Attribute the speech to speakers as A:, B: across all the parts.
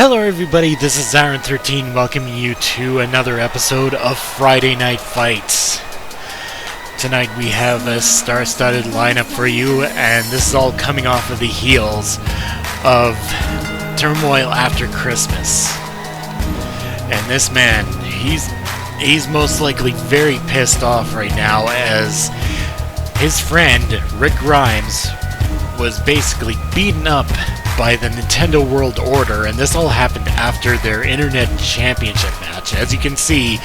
A: Hello everybody, this is Aaron13 welcoming you to another episode of Friday Night Fights. Tonight we have a star-studded lineup for you, and this is all coming off of the heels of Turmoil After Christmas. And this man, he's most likely very pissed off right now, as his friend, Rick Grimes, was basically beaten up by the Nintendo World Order, and this all happened after their Internet Championship match. As you can see,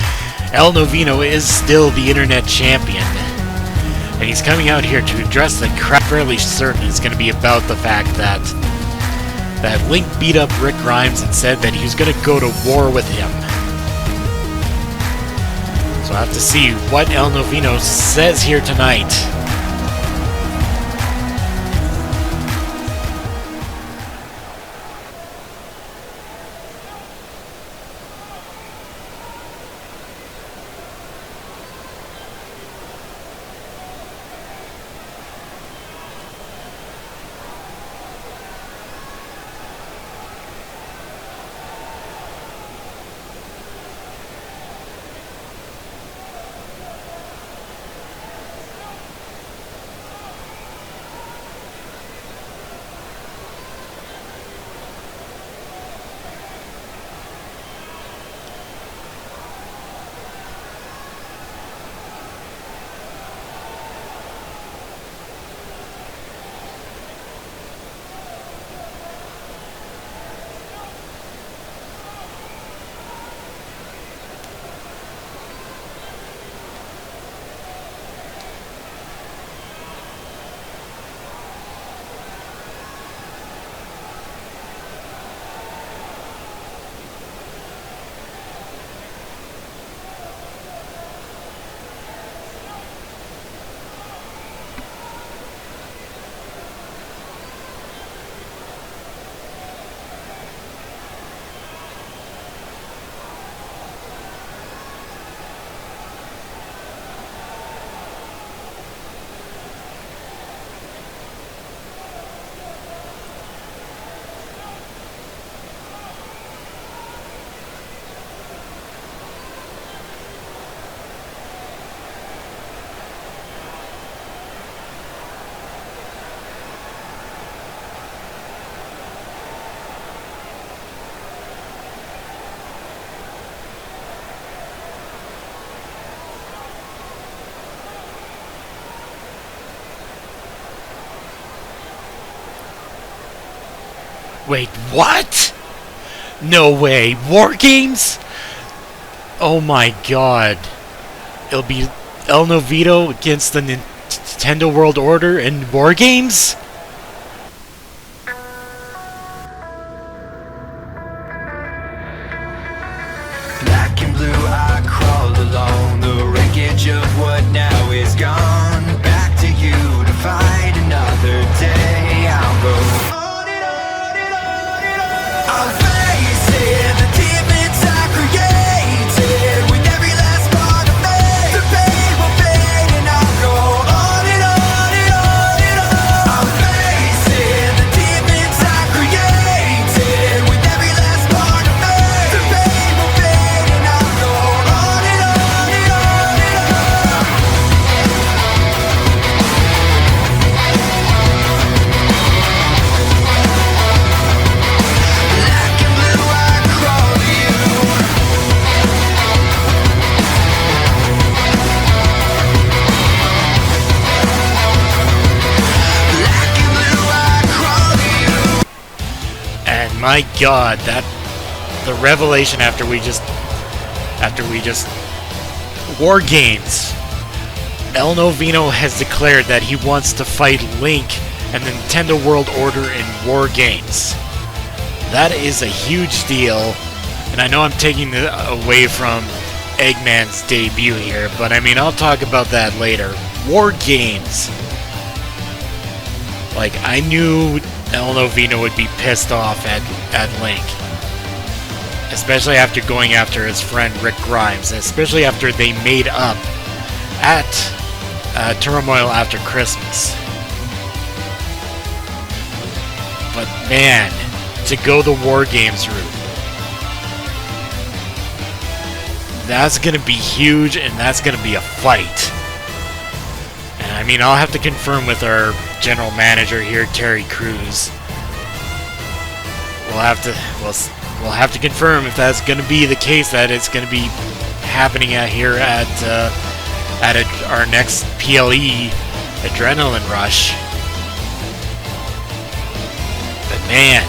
A: El Novino is still the Internet Champion, and he's coming out here to address the crap. Fairly certain it's going to be about the fact that Link beat up Rick Grimes and said that he was going to go to war with him. So I have to see what El Novino says here tonight. Wait, what? No way. War Games? Oh my god. It'll be El Novino against the Nintendo World Order in War Games?
B: Black and blue, I crawled along the wreckage of what now is gone. Back to you to fight another day. I'll go. I'm facing the demons I created with every last part of me. The pain will fade and I'll go on and on and on and on. I'm facing the demons I created with every last part of me. The pain will fade and I'll go on and on and on and on. Black and blue, I crawl to you. Black and blue, I crawl to you.
A: And my god, the revelation after we just War Games. El Novino has declared that he wants to fight Link and the Nintendo World Order in War Games. That is a huge deal, and I know I'm taking it away from Eggman's debut here, but I mean, I'll talk about that later. War Games. Like, I knew El Novino would be pissed off at Link. Especially after going after his friend Rick Grimes, especially after they made up at Turmoil After Christmas. But man, to go the War Games route, That's going to be huge, and that's going to be a fight. And I mean, I'll have to confirm with our general manager here, Terry Crews. We'll have to confirm if that's going to be the case, that it's going to be happening here at our next PLE Adrenaline Rush. But man,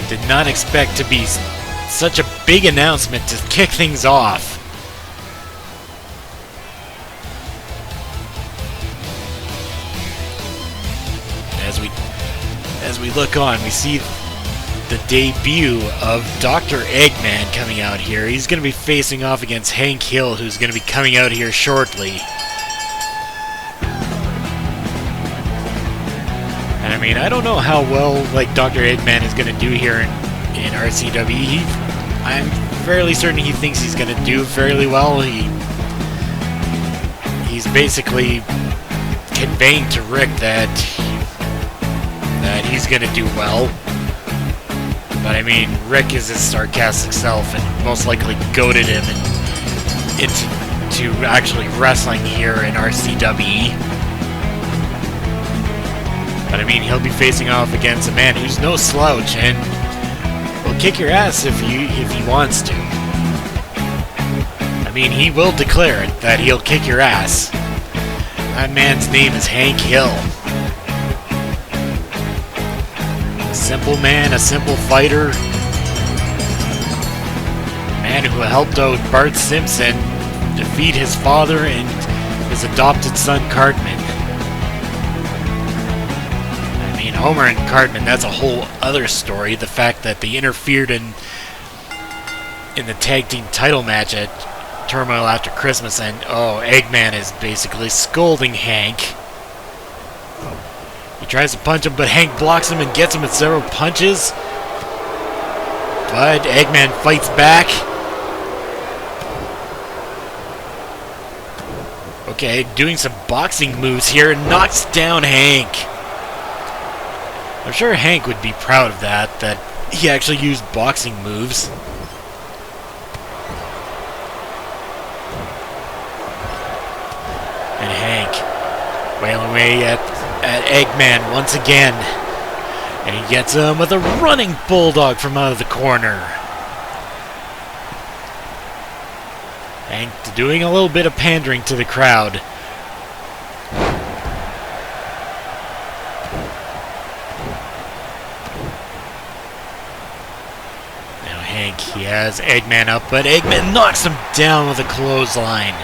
A: did not expect to be such a big announcement to kick things off. As we look on, we see the debut of Dr. Eggman coming out here. He's going to be facing off against Hank Hill, who's going to be coming out here shortly. And I mean, I don't know how well Dr. Eggman is going to do here in RCWE. I'm fairly certain he thinks he's going to do fairly well. He's basically conveying to Rick that he's going to do well. But I mean, Rick is his sarcastic self and most likely goaded him into actually wrestling here in RCWE. But I mean, he'll be facing off against a man who's no slouch and will kick your ass if he wants to. I mean, he will declare it that he'll kick your ass. That man's name is Hank Hill. A simple man, a simple fighter. A man who helped out Bart Simpson defeat his father and his adopted son Cartman. I mean, Homer and Cartman, that's a whole other story. The fact that they interfered in the tag team title match at Turmoil After Christmas, and Eggman is basically scolding Hank. He tries to punch him, but Hank blocks him and gets him with several punches. But Eggman fights back. Okay, doing some boxing moves here and knocks down Hank. I'm sure Hank would be proud of that he actually used boxing moves. And Hank wailing away at Eggman once again. And he gets him with a running bulldog from out of the corner. Hank doing a little bit of pandering to the crowd. Now Hank, he has Eggman up, but Eggman knocks him down with a clothesline.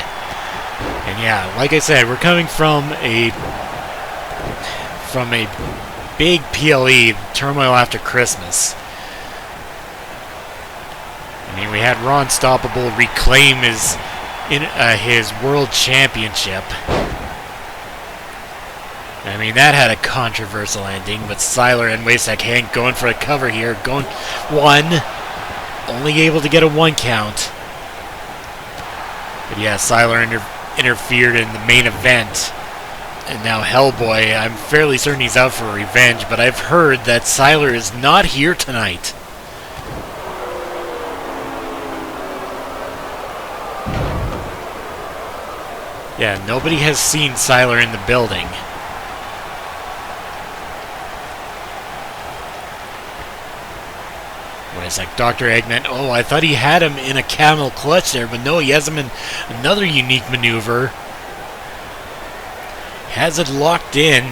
A: And yeah, like I said, we're coming from a big PLE, Turmoil After Christmas. I mean, we had Ron Stoppable reclaim his world championship. I mean, that had a controversial ending, but Siler and Waysek Hank going for a cover here, going one, only able to get a 1 count. But yeah, Siler interfered in the main event. And now Hellboy, I'm fairly certain he's out for revenge, but I've heard that Siler is not here tonight. Yeah, nobody has seen Siler in the building. What is like Dr. Eggman? Oh, I thought he had him in a camel clutch there, but no, he has him in another unique maneuver. Has it locked in.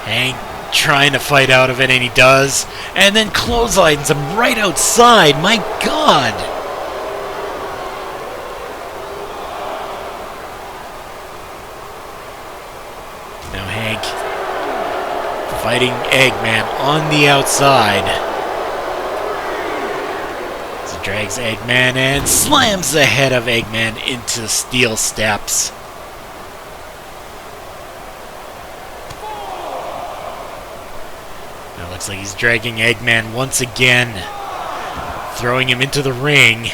A: Hank trying to fight out of it, and he does. And then clotheslines him right outside. My God! Now Hank fighting Eggman on the outside. So drags Eggman and slams the head of Eggman into the steel steps. Looks like he's dragging Eggman once again, throwing him into the ring,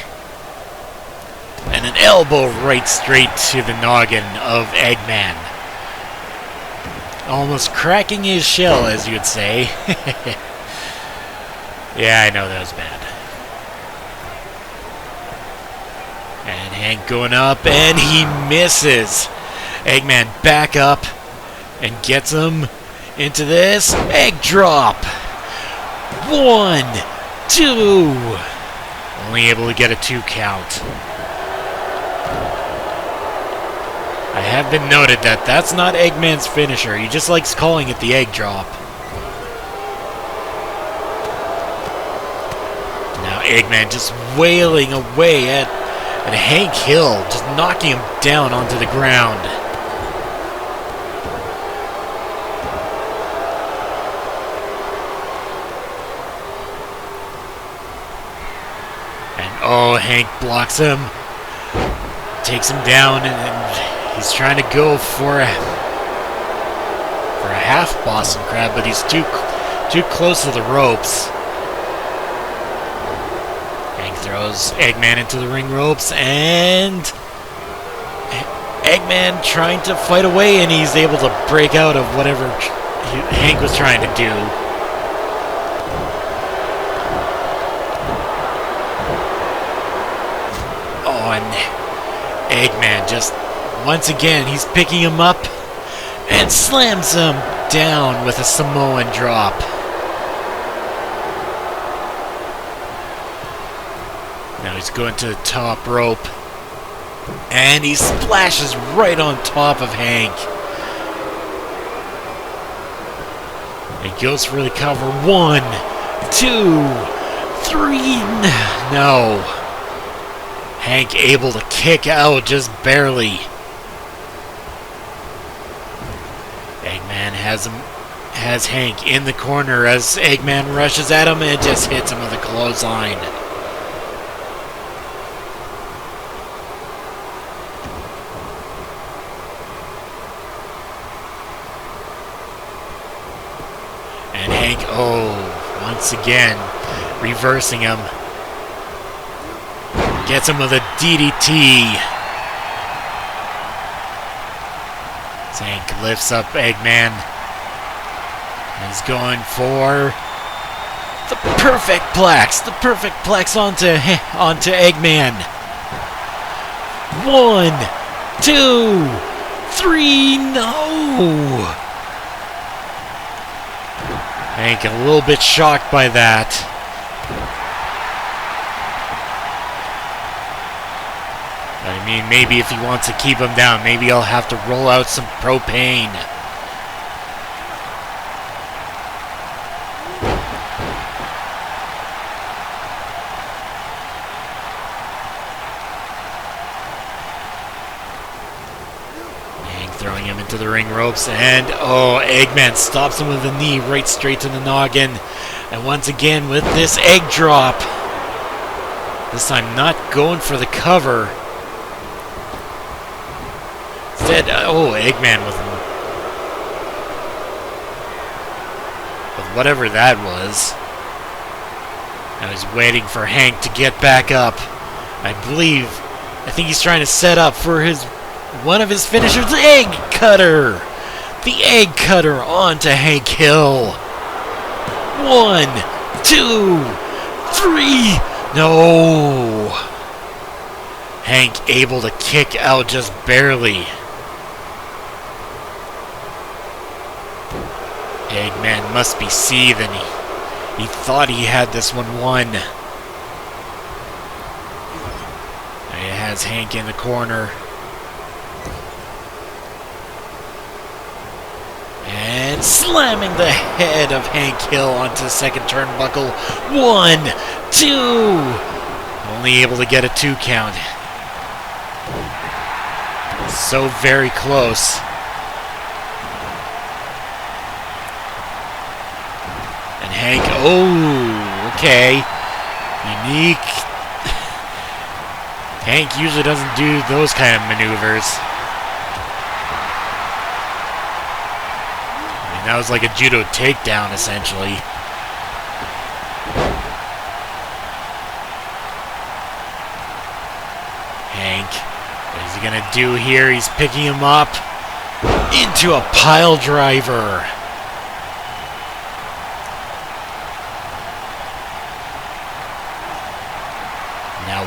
A: and an elbow right straight to the noggin of Eggman. Almost cracking his shell, as you'd say. Yeah, I know that was bad. And Hank going up, and he misses. Eggman back up and gets him into this egg drop. 1, 2. Only able to get a 2 count. I have been noted that that's not Eggman's finisher. He just likes calling it the egg drop. Now Eggman just wailing away at Hank Hill, just knocking him down onto the ground. And oh, Hank blocks him, takes him down, and he's trying to go for a half Boston Crab, but he's too close to the ropes. Hank throws Eggman into the ring ropes, and Eggman trying to fight away, and he's able to break out of whatever Hank was trying to do. Oh, and Eggman just, once again, he's picking him up and slams him down with a Samoan drop. Now he's going to the top rope, and he splashes right on top of Hank. He goes for the cover. 1, 2, 3. No. Hank able to kick out just barely. Eggman has Hank in the corner as Eggman rushes at him and just hits him with a clothesline. And Hank, once again, reversing him. Gets him with a DDT. Hank lifts up Eggman. He's going for the perfect plex. The perfect plex onto Eggman. 1, 2, 3. No. Hank a little bit shocked by that. I mean, maybe if he wants to keep him down, maybe I'll have to roll out some propane. Hank throwing him into the ring ropes, and Eggman stops him with a knee right straight to the noggin. And once again with this egg drop. This time not going for the cover. Instead, Eggman with whatever that was. I was waiting for Hank to get back up. I think he's trying to set up for one of his finishers, the egg cutter. The egg cutter onto Hank Hill. 1, 2, 3. No. Hank able to kick out just barely. Eggman must be seething. He thought he had this one won. He has Hank in the corner. And slamming the head of Hank Hill onto the second turnbuckle. 1, 2. Only able to get a 2 count. So very close. Hank, okay. Unique. Hank usually doesn't do those kind of maneuvers. I mean, that was like a judo takedown, essentially. Hank, what is he gonna do here? He's picking him up into a pile driver.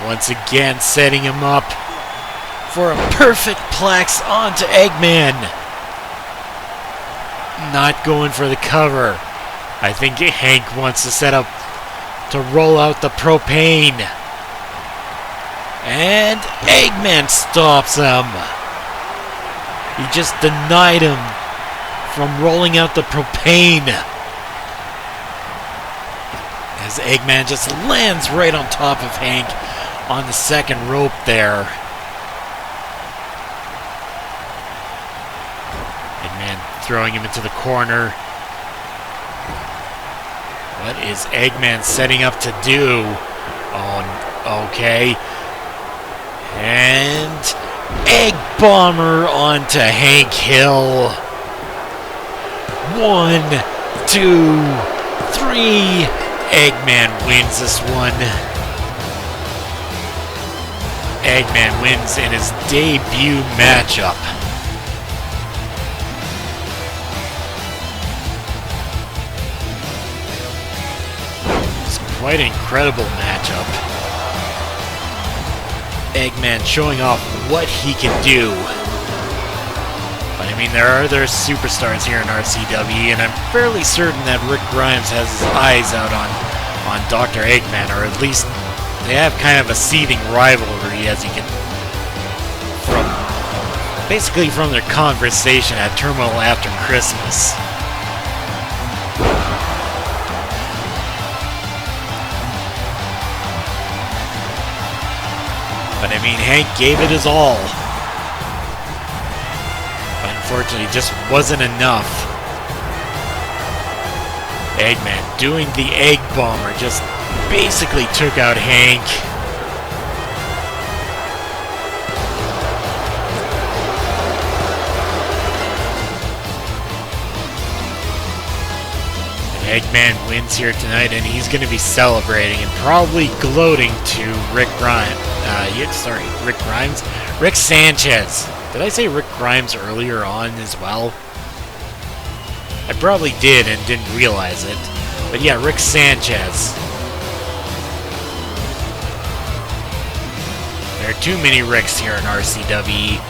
A: Once again, setting him up for a perfect plex onto Eggman. Not going for the cover. I think Hank wants to set up to roll out the propane. And Eggman stops him. He just denied him from rolling out the propane. As Eggman just lands right on top of Hank on the second rope there. Eggman throwing him into the corner. What is Eggman setting up to do? Oh, okay. And Egg Bomber onto Hank Hill. 1, 2, 3. Eggman wins this one. Eggman wins in his debut matchup. It's quite an incredible matchup. Eggman showing off what he can do. But I mean, there are other superstars here in RCWE, and I'm fairly certain that Rick Grimes has his eyes out on Dr. Eggman, or at least they have kind of a seething rivalry, as you can, basically from their conversation at Terminal After Christmas. But I mean, Hank gave it his all. But unfortunately, it just wasn't enough. Eggman doing the Egg Bomber just basically took out Hank. And Eggman wins here tonight, and he's going to be celebrating and probably gloating to Rick Grimes. Rick Grimes? Rick Sanchez. Did I say Rick Grimes earlier on as well? I probably did and didn't realize it. But yeah, Rick Sanchez. There are too many Ricks here in RCWE.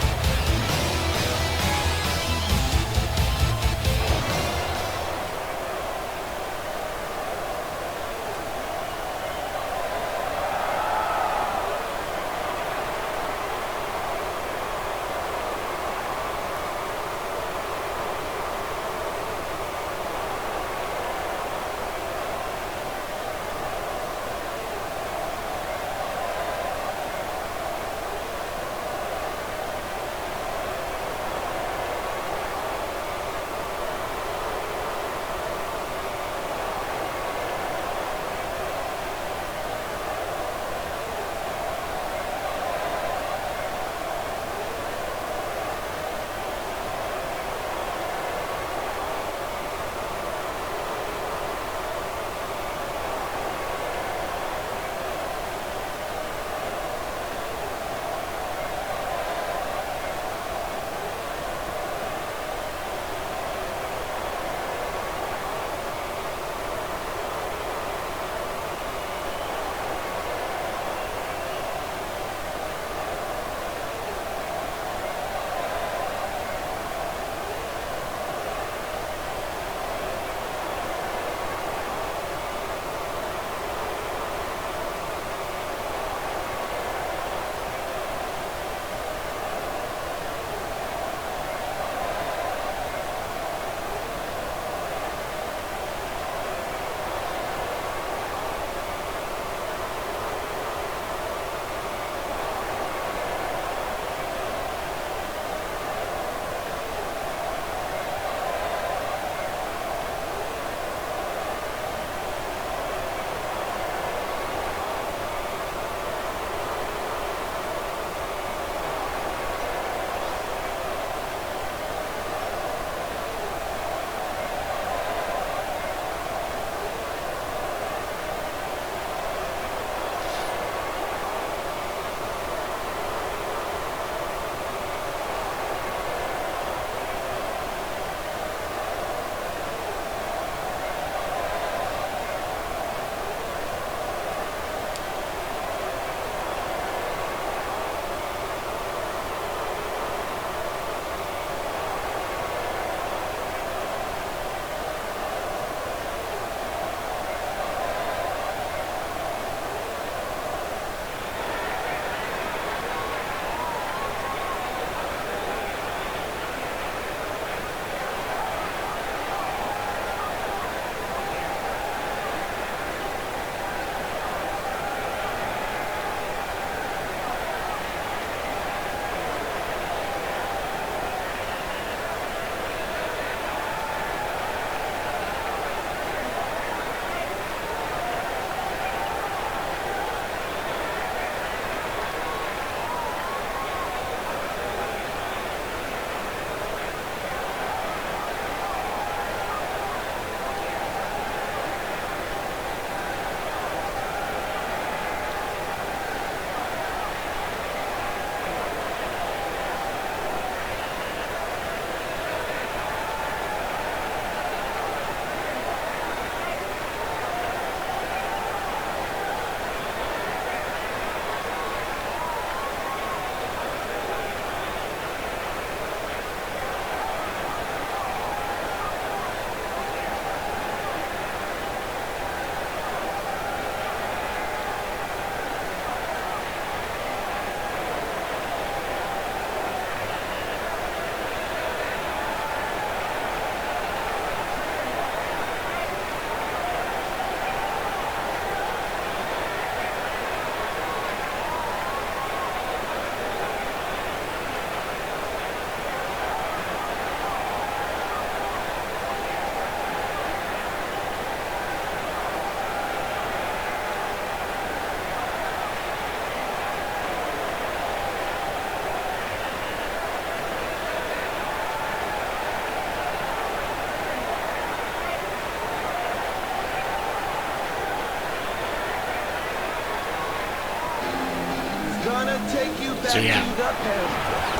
A: So yeah,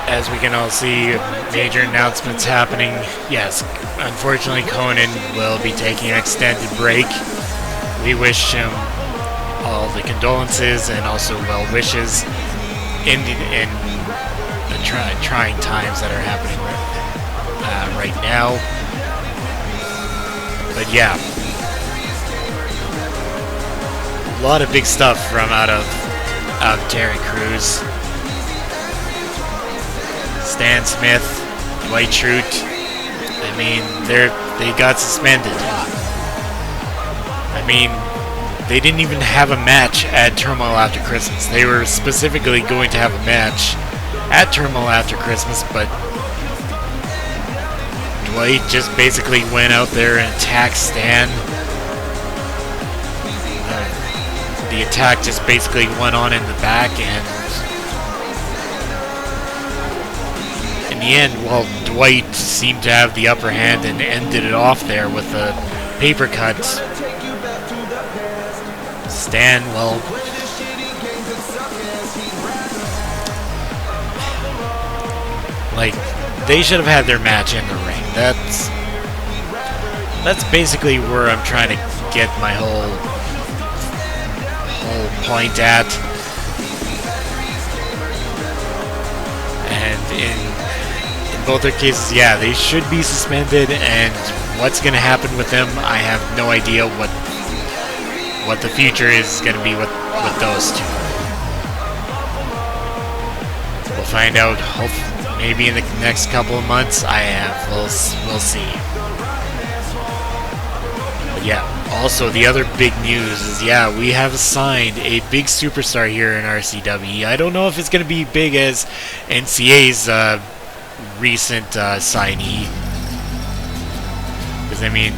A: as we can all see, major announcements happening. Yes, unfortunately Conan will be taking an extended break. We wish him all the condolences and also well wishes in the trying times that are happening right now. But yeah, a lot of big stuff from out of Terry Crews. Stan Smith, Dwight Schrute. I mean, they got suspended. I mean, they didn't even have a match at Turmoil After Christmas. They were specifically going to have a match at Turmoil After Christmas, but Dwight just basically went out there and attacked Stan. The attack just basically went on in the back, and in the end, well, Dwight seemed to have the upper hand and ended it off there with a paper cut. Stan, well, like, they should have had their match in the ring. That's basically where I'm trying to get my whole point at. And in both their cases, yeah, they should be suspended, and what's going to happen with them, I have no idea what the future is going to be with those two. We'll find out, hopefully, maybe in the next couple of months. We'll see. But yeah, also the other big news is, yeah, we have signed a big superstar here in RCWE. I don't know if it's going to be big as NCA's recent signee, because I mean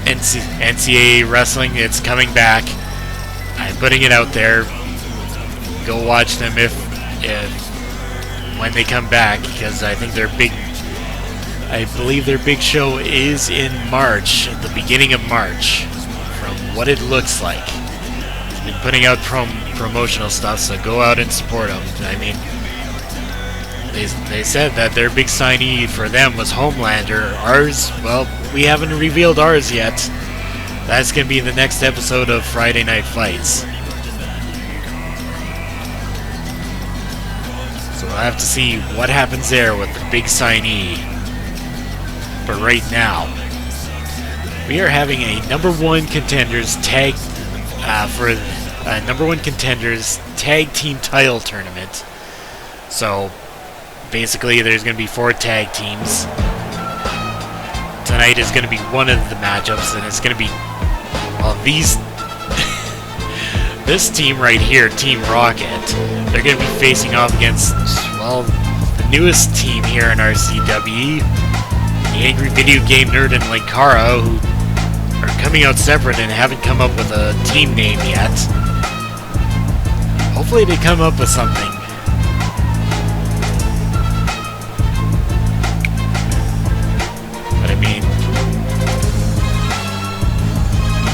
A: NCA Wrestling, it's coming back. I'm putting it out there. Go watch them if when they come back, because I think I believe their big show is in March, at the beginning of March, from what it looks like. They've been putting out promotional stuff, so go out and support them. I mean, they said that their big signee for them was Homelander. Ours, well, we haven't revealed ours yet. That's going to be in the next episode of Friday Night Fights. So we'll have to see what happens there with the big signee. But right now, we are having a number one contenders tag team title tournament. So basically, there's going to be 4 tag teams. Tonight is going to be one of the matchups, and it's going to be, well, this team right here, Team Rocket. They're going to be facing off against, well, the newest team here in RCWE, the Angry Video Game Nerd and Linkara, who are coming out separate and haven't come up with a team name yet. Hopefully they come up with something. But I mean,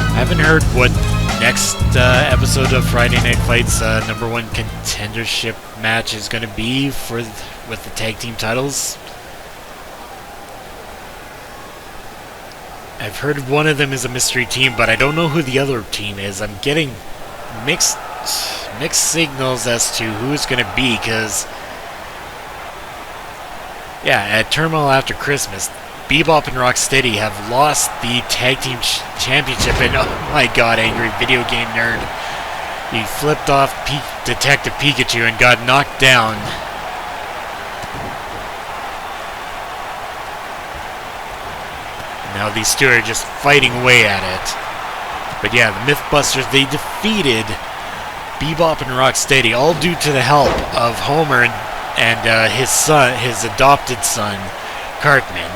A: I haven't heard what next episode of Friday Night Fights number one contendership match is going to be with the tag team titles. I've heard one of them is a mystery team, but I don't know who the other team is. I'm getting mixed signals as to who it's going to be, because yeah, at Turmoil After Christmas, Bebop and Rocksteady have lost the tag team championship, and oh my god, Angry Video Game Nerd, he flipped off Detective Pikachu and got knocked down. Now these two are just fighting away at it. But yeah, the Mythbusters, they defeated Bebop and Rocksteady, all due to the help of Homer and his adopted son, Cartman.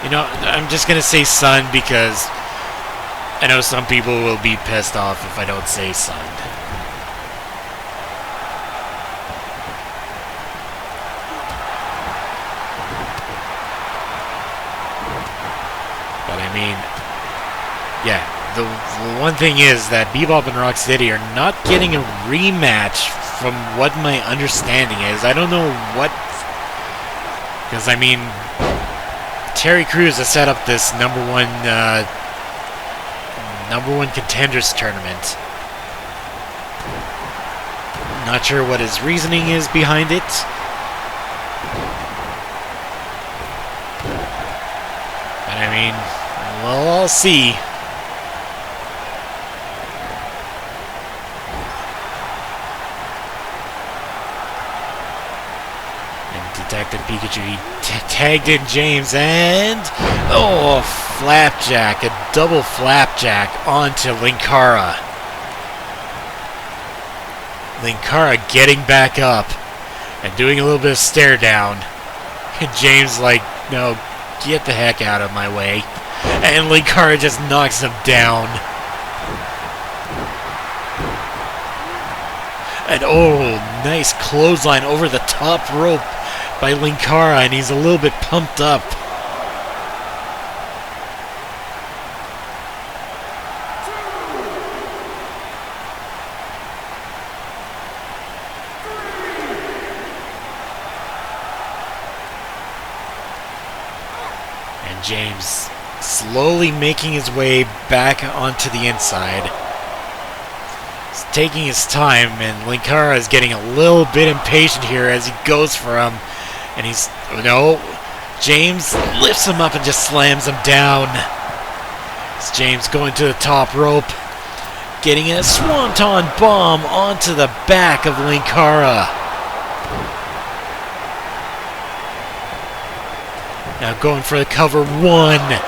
A: You know, I'm just gonna say son because I know some people will be pissed off if I don't say son. But I mean, yeah, the one thing is that Bebop and Rocksteady are not getting a rematch from what my understanding is. I don't know what... Because, I mean, Terry Crews has set up this number one Contenders tournament. Not sure what his reasoning is behind it. But, I mean, well, I'll see. Detective Pikachu, he tagged in James, and oh, flapjack, a double flapjack onto Linkara. Linkara getting back up and doing a little bit of stare down. And James like, no, get the heck out of my way. And Linkara just knocks him down. And oh, nice clothesline over the top rope by Linkara, and he's a little bit pumped up. And James slowly making his way back onto the inside. He's taking his time, and Linkara is getting a little bit impatient here as he goes for him. And he's... no. James lifts him up and just slams him down. It's James going to the top rope. Getting a Swanton Bomb onto the back of Linkara. Now going for the cover. One.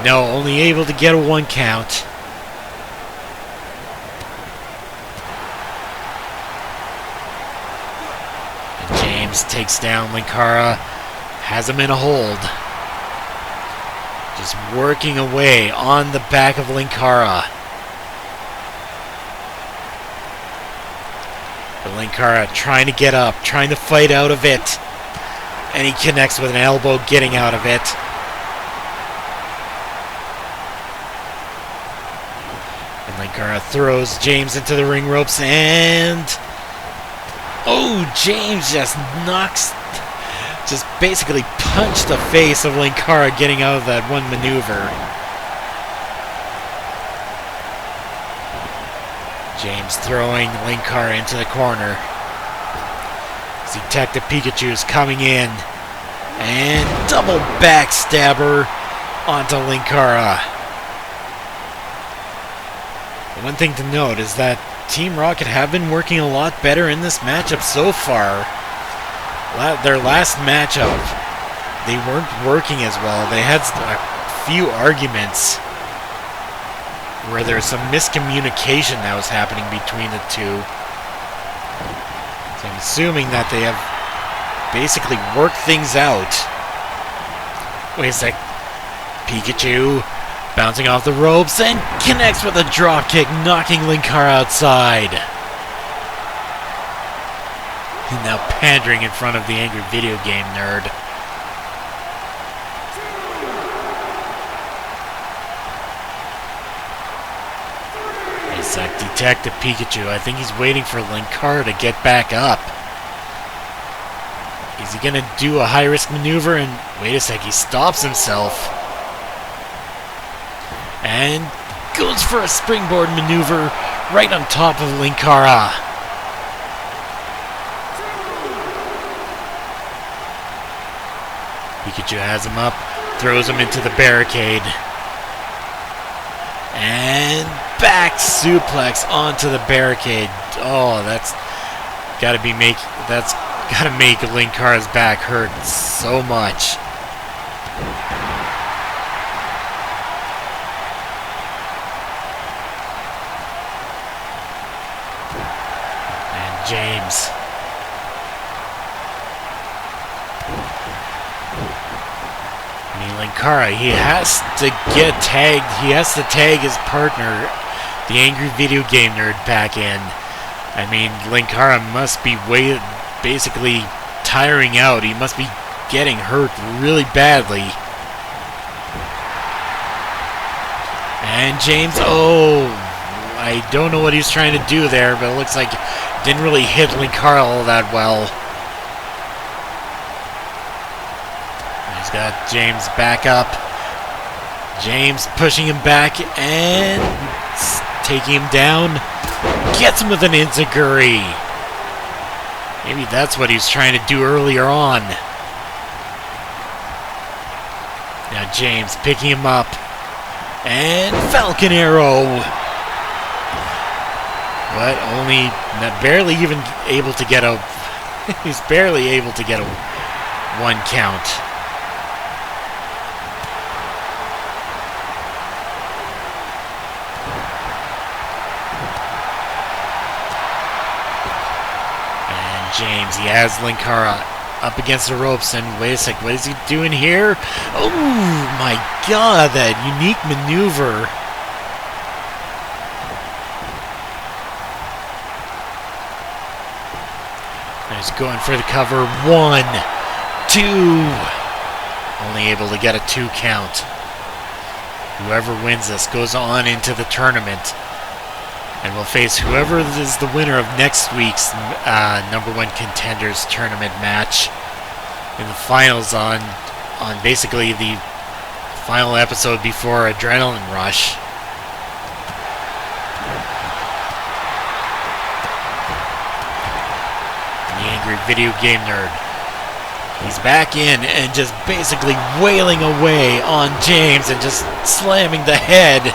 A: No, only able to get a 1 count. Takes down Linkara, has him in a hold. Just working away on the back of Linkara. But Linkara trying to get up, trying to fight out of it. And he connects with an elbow, getting out of it. And Linkara throws James into the ring ropes, and... oh, James just basically punched the face of Linkara getting out of that one maneuver. James throwing Linkara into the corner. Detective Pikachu is coming in. And double backstabber onto Linkara. One thing to note is that Team Rocket have been working a lot better in this matchup so far. Their last matchup, they weren't working as well. They had a few arguments where there was some miscommunication that was happening between the two. So I'm assuming that they have basically worked things out. Wait a sec. Pikachu bouncing off the ropes and connects with a dropkick, knocking Linkara outside. And now pandering in front of the angry video game nerd. It's like Detective Pikachu. I think he's waiting for Linkara to get back up. Is he gonna do a high-risk maneuver? And wait a sec, he stops himself. And goes for a springboard maneuver right on top of Linkara. Pikachu has him up, throws him into the barricade. And back suplex onto the barricade. Oh, that's gotta make Linkara's back hurt so much. James. I mean, Linkara, he has to get tagged. He has to tag his partner, the angry video game nerd, back in. I mean, Linkara must be basically tiring out. He must be getting hurt really badly. And James, I don't know what he's trying to do there, but it looks like it didn't really hit Linkara all that well. He's got James back up. James pushing him back and taking him down. Gets him with an enziguri. Maybe that's what he was trying to do earlier on. Now James picking him up. And Falcon Arrow. But only barely even able to get a he's barely able to get a 1 count. And James, he has Linkara up against the ropes, and wait a sec, what is he doing here? Oh my god, that unique maneuver. He's going for the cover. 1, 2. Only able to get a 2 count. Whoever wins this goes on into the tournament and will face whoever is the winner of next week's #1 Contenders tournament match in the finals on basically the final episode before Adrenaline Rush. The angry video game nerd. He's back in and just basically wailing away on James and just slamming the head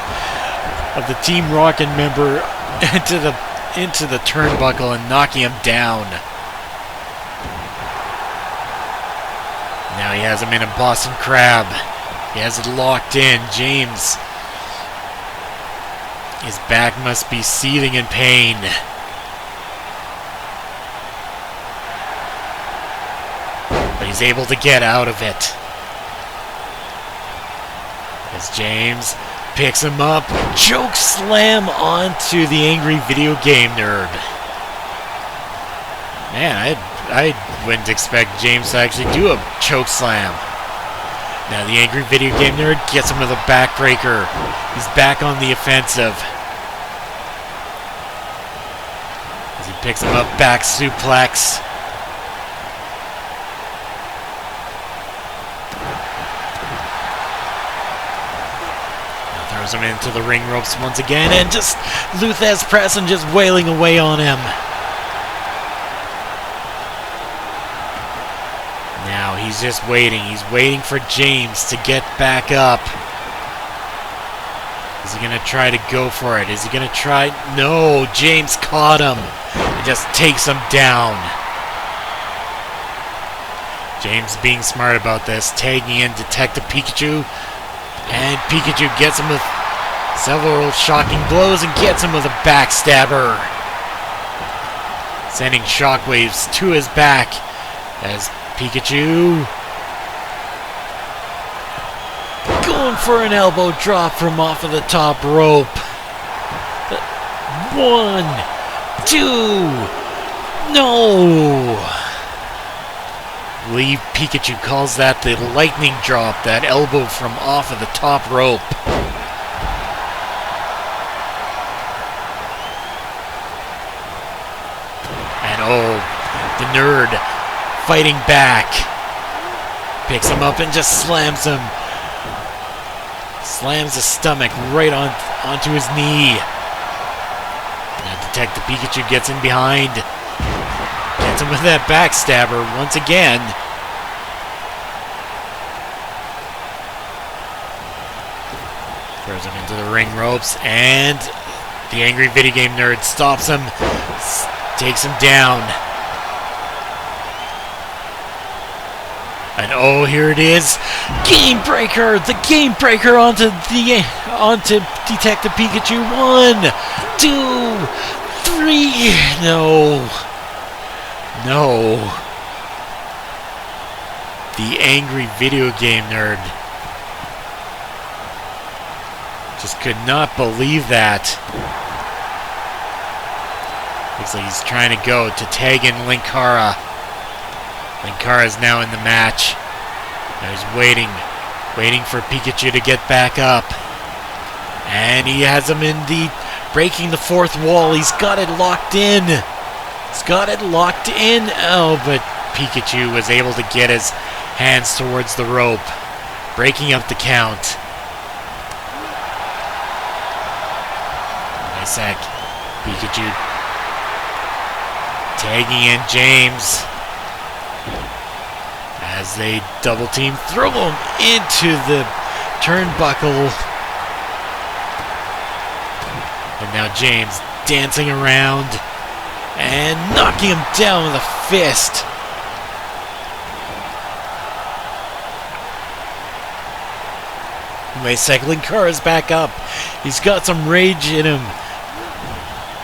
A: of the Team Rocket member into the turnbuckle and knocking him down. Now he has him in a Boston Crab. He has it locked in. James, his back must be seething in pain. But he's able to get out of it. As James picks him up, choke slam onto the angry video game nerd. Man, I wouldn't expect James to actually do a choke slam. Now the angry video game nerd gets him with a backbreaker. He's back on the offensive. As he picks him up, back suplex. Throws him into the ring ropes once again, and just Luthez press and just wailing away on him. Now he's just waiting. He's waiting for James to get back up. Is he going to try to go for it? Is he going to try? No, James caught him and just takes him down. James being smart about this, tagging in Detective Pikachu. And Pikachu gets him with several shocking blows and gets him with a backstabber. Sending shockwaves to his back as Pikachu going for an elbow drop from off of the top rope. 1, 2, no! I believe Pikachu calls that the lightning drop, that elbow from off of the top rope. And the nerd fighting back. Picks him up and just slams him. Slams his stomach right onto his knee. Now Detective Pikachu gets in behind. Gets him with that backstabber once again. Throws him into the ring ropes, and the angry video game nerd stops him, takes him down. And here it is, Game Breaker, the Game Breaker onto Detective Pikachu. 1, 2, 3. No. The angry video game nerd just could not believe that. Looks like he's trying to go to tag in Linkara. Linkara is now in the match. Now he's waiting for Pikachu to get back up. And he has him in the... breaking the fourth wall. He's got it locked in. He's got it locked in. Oh, but Pikachu was able to get his hands towards the rope, breaking up the count. Nice sec. Pikachu tagging in James as they double team, throw him into the turnbuckle. And now James dancing around and knocking him down with a fist. Wait a second, Linkara's back up. He's got some rage in him.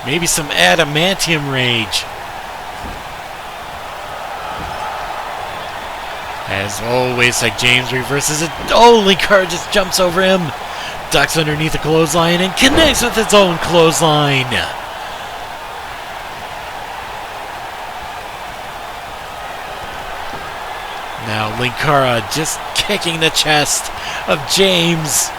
A: Maybe some adamantium rage. As always, like James reverses it. Oh, Linkara just jumps over him, ducks underneath the clothesline, and connects with his own clothesline. Now Linkara just kicking the chest of James.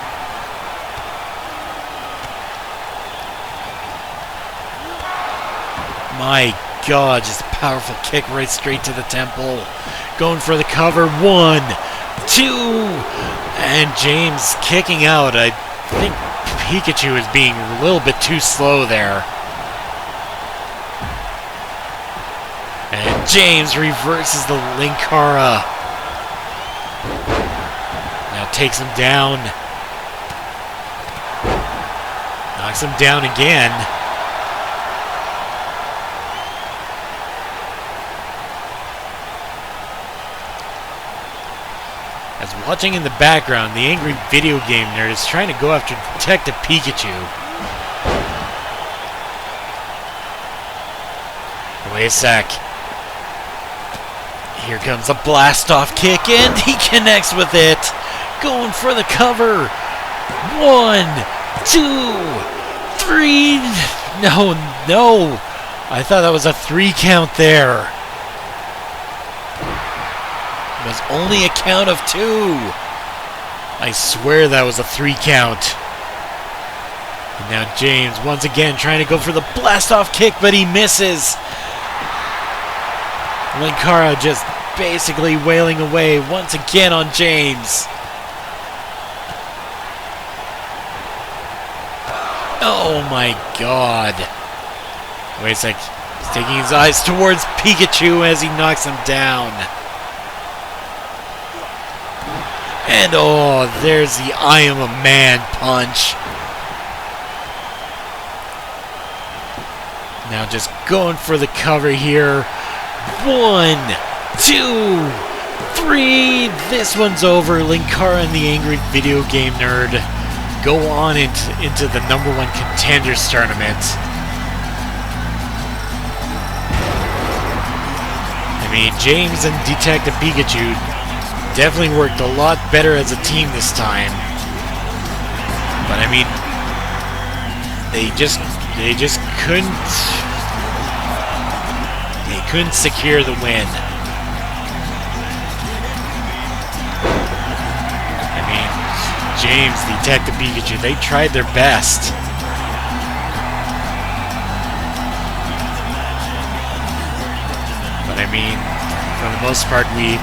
A: My God, just a powerful kick right straight to the temple. Going for the cover. 1, 2, and James kicking out. I think Pikachu is being a little bit too slow there. And James reverses the Linkara. Now takes him down. Knocks him down again. As watching in the background, the angry video game nerd is trying to go after Detective Pikachu. Wait a sec. Here comes a blast-off kick, and he connects with it. Going for the cover. 1, 2, 3. No. I thought that was a 3 count there. It was only a count of 2. I swear that was a 3 count. And now James once again trying to go for the blast-off kick, but he misses. Linkara just basically wailing away once again on James. Oh my God. Wait a sec. He's taking his eyes towards Pikachu as he knocks him down. And oh, there's the I am a man punch. Now just going for the cover here. 1, 2, 3. This one's over. Linkara and the angry video game nerd go on into the #1 Contenders tournament. I mean, James and Detective Pikachu definitely worked a lot better as a team this time. But I mean, they just couldn't secure the win. I mean, James, Detective Pikachu, they tried their best. But I mean, for the most part, the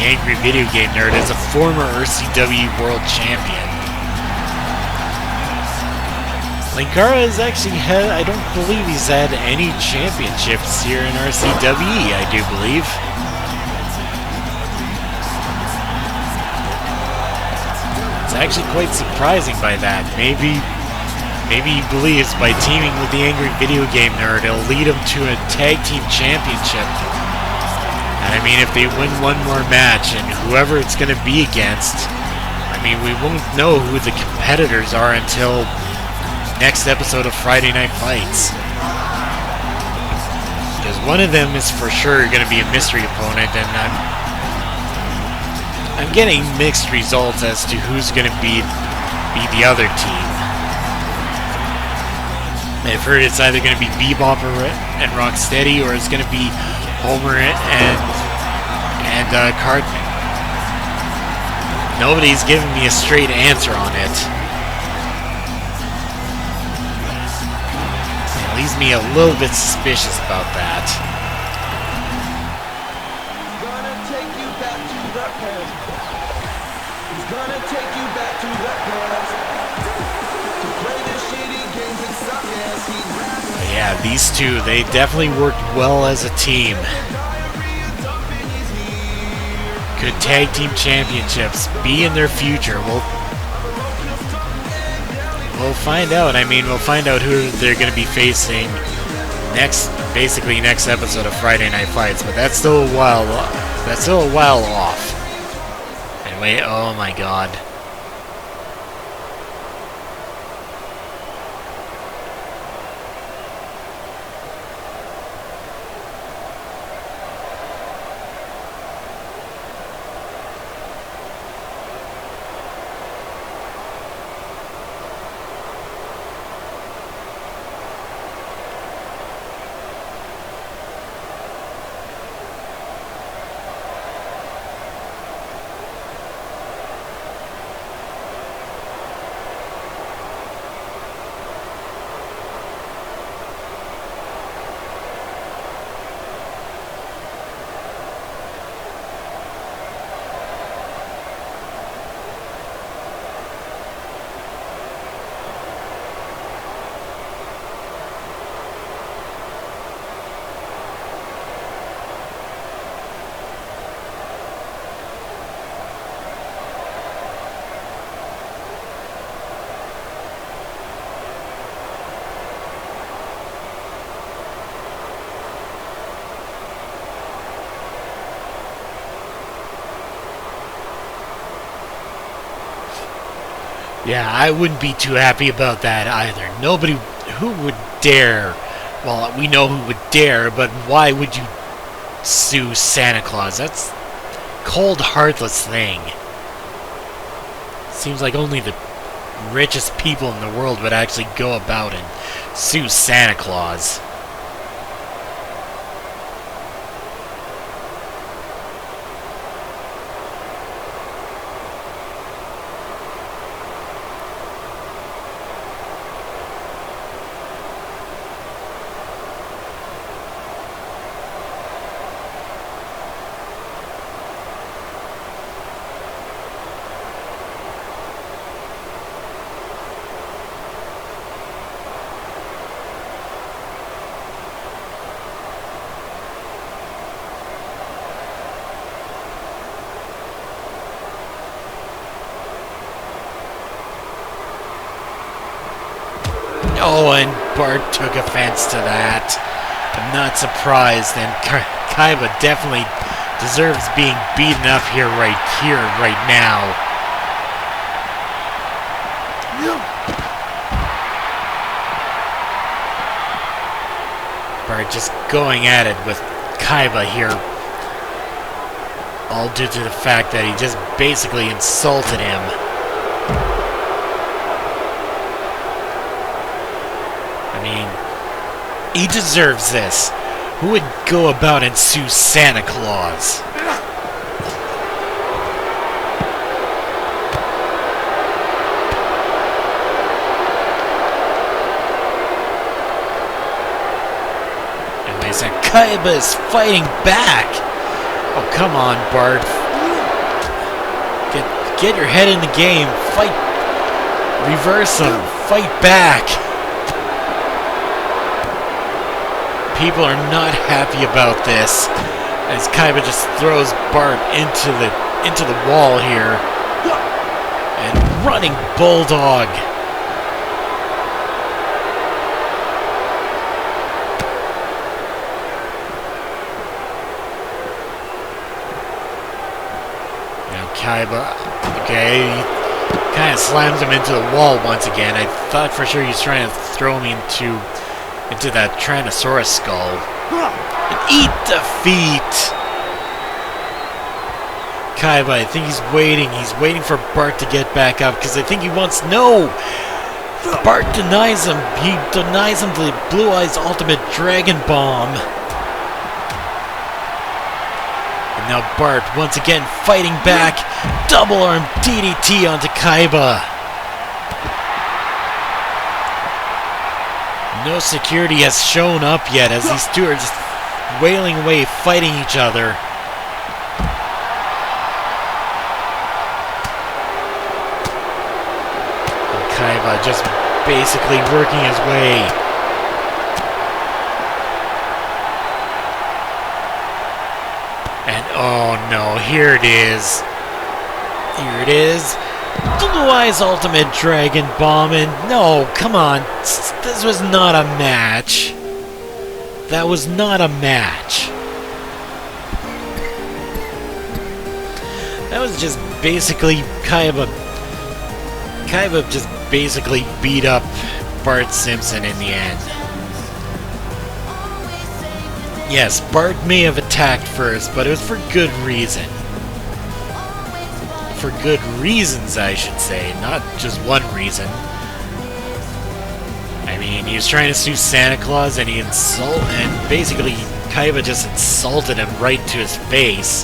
A: angry video game nerd is a former RCWE World Champion. Linkara has actually had, I don't believe he's had any championships here in RCWE, I do believe. It's actually quite surprising by that. Maybe he believes by teaming with the angry video game nerd, it'll lead him to a tag team championship. And I mean, if they win one more match, and whoever it's going to be against, I mean, we won't know who the competitors are until next episode of Friday Night Fights. Because one of them is for sure going to be a mystery opponent, and I'm getting mixed results as to who's going to be the other team. I've heard it's either going to be Bebop and Rocksteady, or it's going to be Homer and Cartman. Nobody's giving me a straight answer on it. leaves me a little bit suspicious about that.
B: Gonna take you back to the past. He's gonna take you back to the past. To play the shitty games and suck ass. He'd rather
A: But yeah, these two, they definitely worked well as a team. Could tag team championships be in their future? We'll find out. I mean, we'll find out who they're going to be facing basically next episode of Friday Night Fights. But that's still a while. That's still a while off. Anyway, oh my God. Yeah, I wouldn't be too happy about that either. Nobody who would dare, well, we know who would dare, but why would you sue Santa Claus? That's a cold, heartless thing. Seems like only the richest people in the world would actually go about and sue Santa Claus. Oh, and Bart took offense to that. I'm not surprised, and Kaiba definitely deserves being beaten up right now. Bart just going at it with Kaiba here. All due to the fact that he just basically insulted him. I mean, he deserves this. Who would go about and sue Santa Claus? Anyways, and Kaiba is fighting back. Oh, come on, Bart. Get your head in the game. Fight. Reverse him. Fight back. People are not happy about this, as Kaiba just throws Bart into the wall here, and running Bulldog. Now Kaiba, okay, he kind of slams him into the wall once again. I thought for sure he was trying to throw me into that Tyrannosaurus skull. And eat defeat! Kaiba, I think he's waiting. He's waiting for Bart to get back up, because I think he wants... No! Bart denies him. He denies him the Blue Eyes Ultimate Dragon Bomb. And now Bart, once again, fighting back. Double arm DDT onto Kaiba. No security has shown up yet as these two are just wailing away, fighting each other. And Kaiba just basically working his way. And oh no, here it is. Here it is. Blue Eyes Ultimate Dragon Bomb, and no, come on. This was not a match. That was not a match. That was just basically Kaiba just basically beat up Bart Simpson in the end. Yes, Bart may have attacked first, but it was for good reason. For good reasons, I should say, not just one reason. I mean, he was trying to sue Santa Claus, and and basically Kaiba just insulted him right to his face.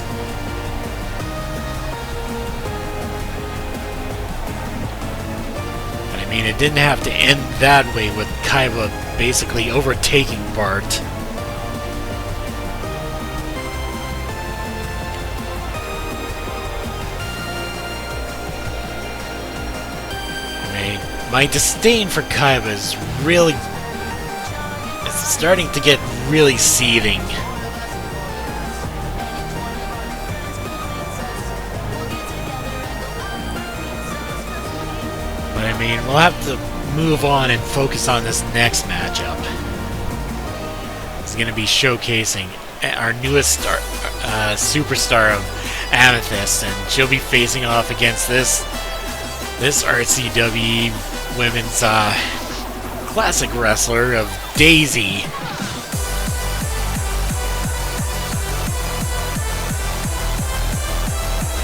A: But I mean, it didn't have to end that way with Kaiba basically overtaking Bart. My disdain for Kaiba is really... it's starting to get really seething. But I mean, we'll have to move on and focus on this next matchup. It's going to be showcasing our newest superstar of Amethyst, and she'll be facing off against this RCWE women's classic wrestler of Daisy.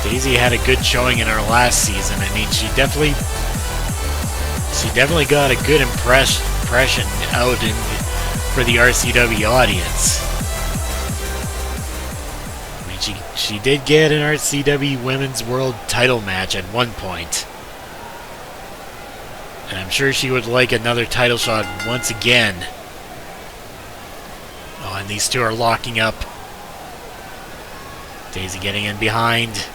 A: Daisy had a good showing in her last season. I mean, she definitely got a good impression out for the RCW audience. I mean, she did get an RCW Women's World Title match at one point. And I'm sure she would like another title shot once again. Oh, and these two are locking up. Daisy getting in behind.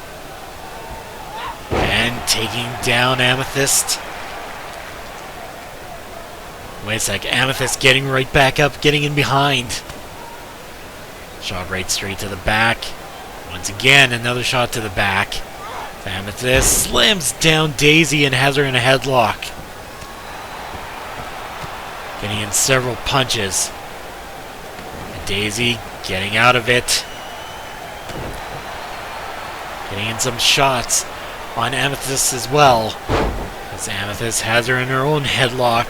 A: And taking down Amethyst. Wait a sec, Amethyst getting right back up, getting in behind. Shot right straight to the back. Once again, another shot to the back. Amethyst slams down Daisy and has her in a headlock. Getting in several punches. And Daisy getting out of it. Getting in some shots on Amethyst as well. As Amethyst has her in her own headlock.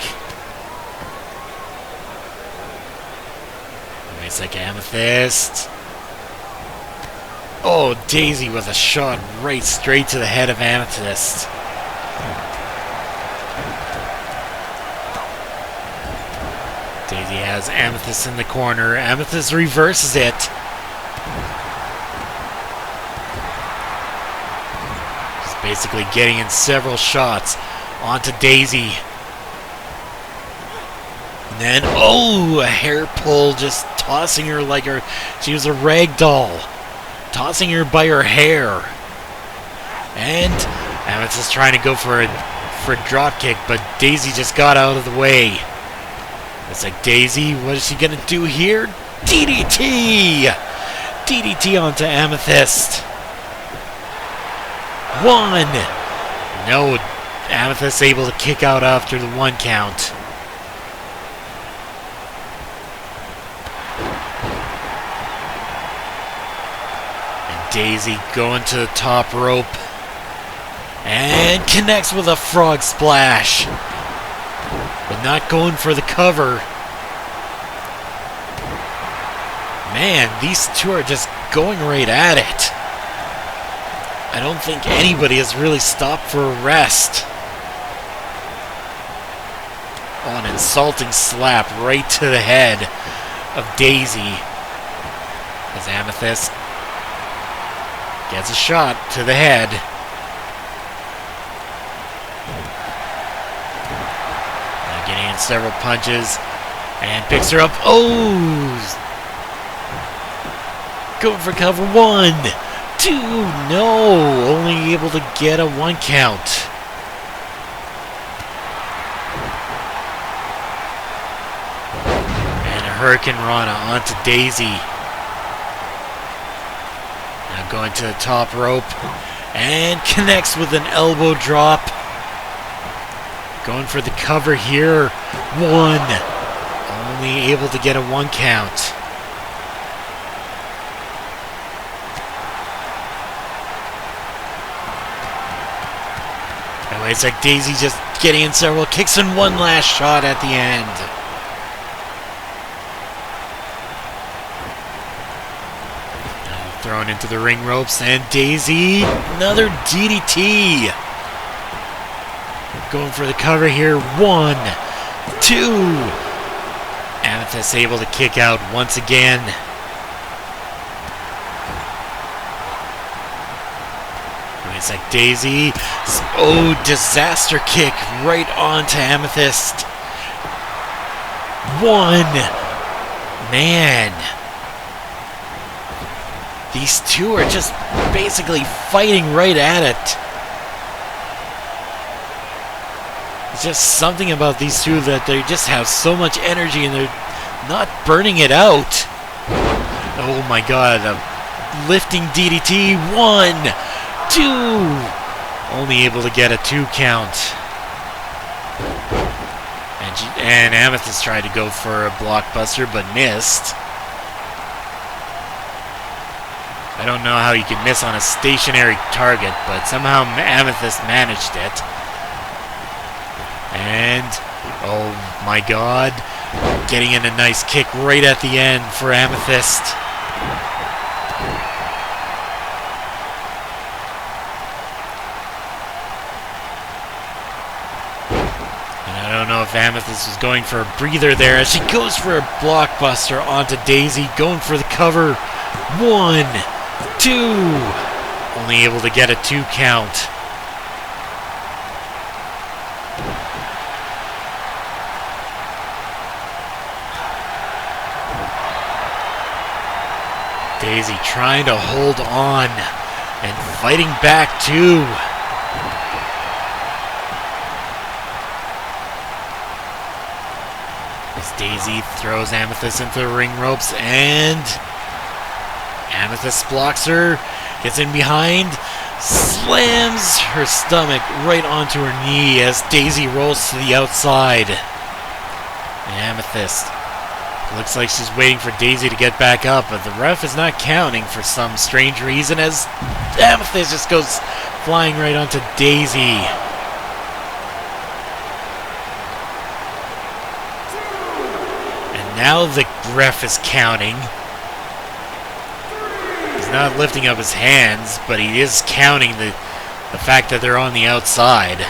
A: Wait a sec, Amethyst. Oh, Daisy with a shot right straight to the head of Amethyst. Daisy has Amethyst in the corner. Amethyst reverses it. Just basically getting in several shots onto Daisy. And then, oh, a hair pull, just tossing her like she was a rag doll. Tossing her by her hair. And Amethyst trying to go for a drop kick, but Daisy just got out of the way. It's like, Daisy, what is she gonna do here? DDT! DDT onto Amethyst. 1! No, Amethyst able to kick out after the 1 count. And Daisy going to the top rope. And connects with a frog splash. But not going for the cover. Man, these two are just going right at it. I don't think anybody has really stopped for a rest. Oh, an insulting slap right to the head of Daisy. As Amethyst gets a shot to the head. Getting in several punches. And picks her up. Oh! Going for cover. 1, 2, no! Only able to get a 1 count. And a Hurricane Rana onto Daisy. Now going to the top rope. And connects with an elbow drop. Going for the cover here. 1. Only able to get a 1 count. Anyway, it's like Daisy just getting in several kicks and one last shot at the end. Now thrown into the ring ropes, and Daisy, another DDT. Going for the cover here. 1, 2. Amethyst able to kick out once again. It's like Daisy. Oh, disaster kick right onto Amethyst. 1. Man. These two are just basically fighting right at it. It's just something about these two that they just have so much energy and they're not burning it out. Oh my god, a lifting DDT. 1, 2. Only able to get a 2 count. And Amethyst tried to go for a blockbuster but missed. I don't know how you could miss on a stationary target, but somehow Amethyst managed it. And, oh my god, getting in a nice kick right at the end for Amethyst. And I don't know if Amethyst was going for a breather there as she goes for a blockbuster onto Daisy, going for the cover. 1, 2. Only able to get a 2 count. Daisy trying to hold on and fighting back too. As Daisy throws Amethyst into the ring ropes and Amethyst blocks her, gets in behind, slams her stomach right onto her knee as Daisy rolls to the outside. And Amethyst looks like she's waiting for Daisy to get back up, but the ref is not counting for some strange reason as Amethyst just goes flying right onto Daisy. And now the ref is counting. He's not lifting up his hands, but he is counting the fact that they're on the outside.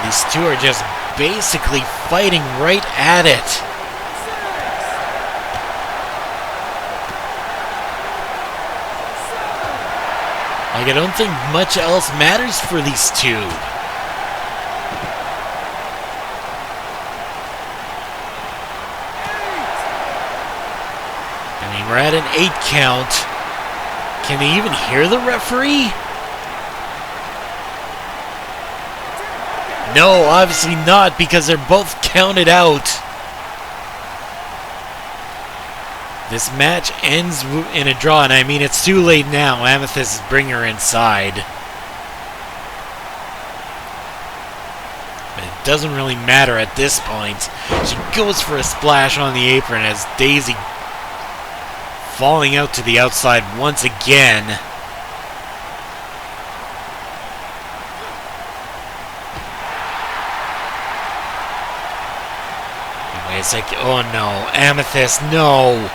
A: These two are just basically fighting right at it. Like, I don't think much else matters for these two. I mean, we're at an 8 count. Can they even hear the referee? No, obviously not, because they're both counted out. This match ends in a draw, and I mean, it's too late now. Amethyst is bringing her inside. But it doesn't really matter at this point. She goes for a splash on the apron as Daisy falling out to the outside once again. It's like, oh no, Amethyst, no.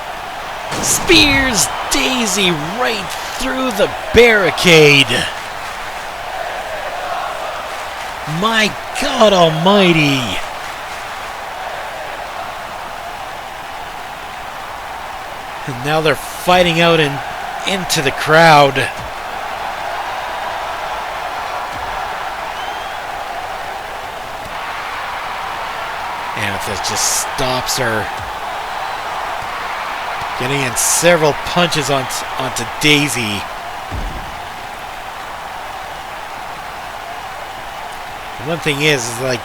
A: Spears Daisy right through the barricade. My God almighty. And now they're fighting out into the crowd. just stops her. Getting in several punches onto Daisy. The one thing is like,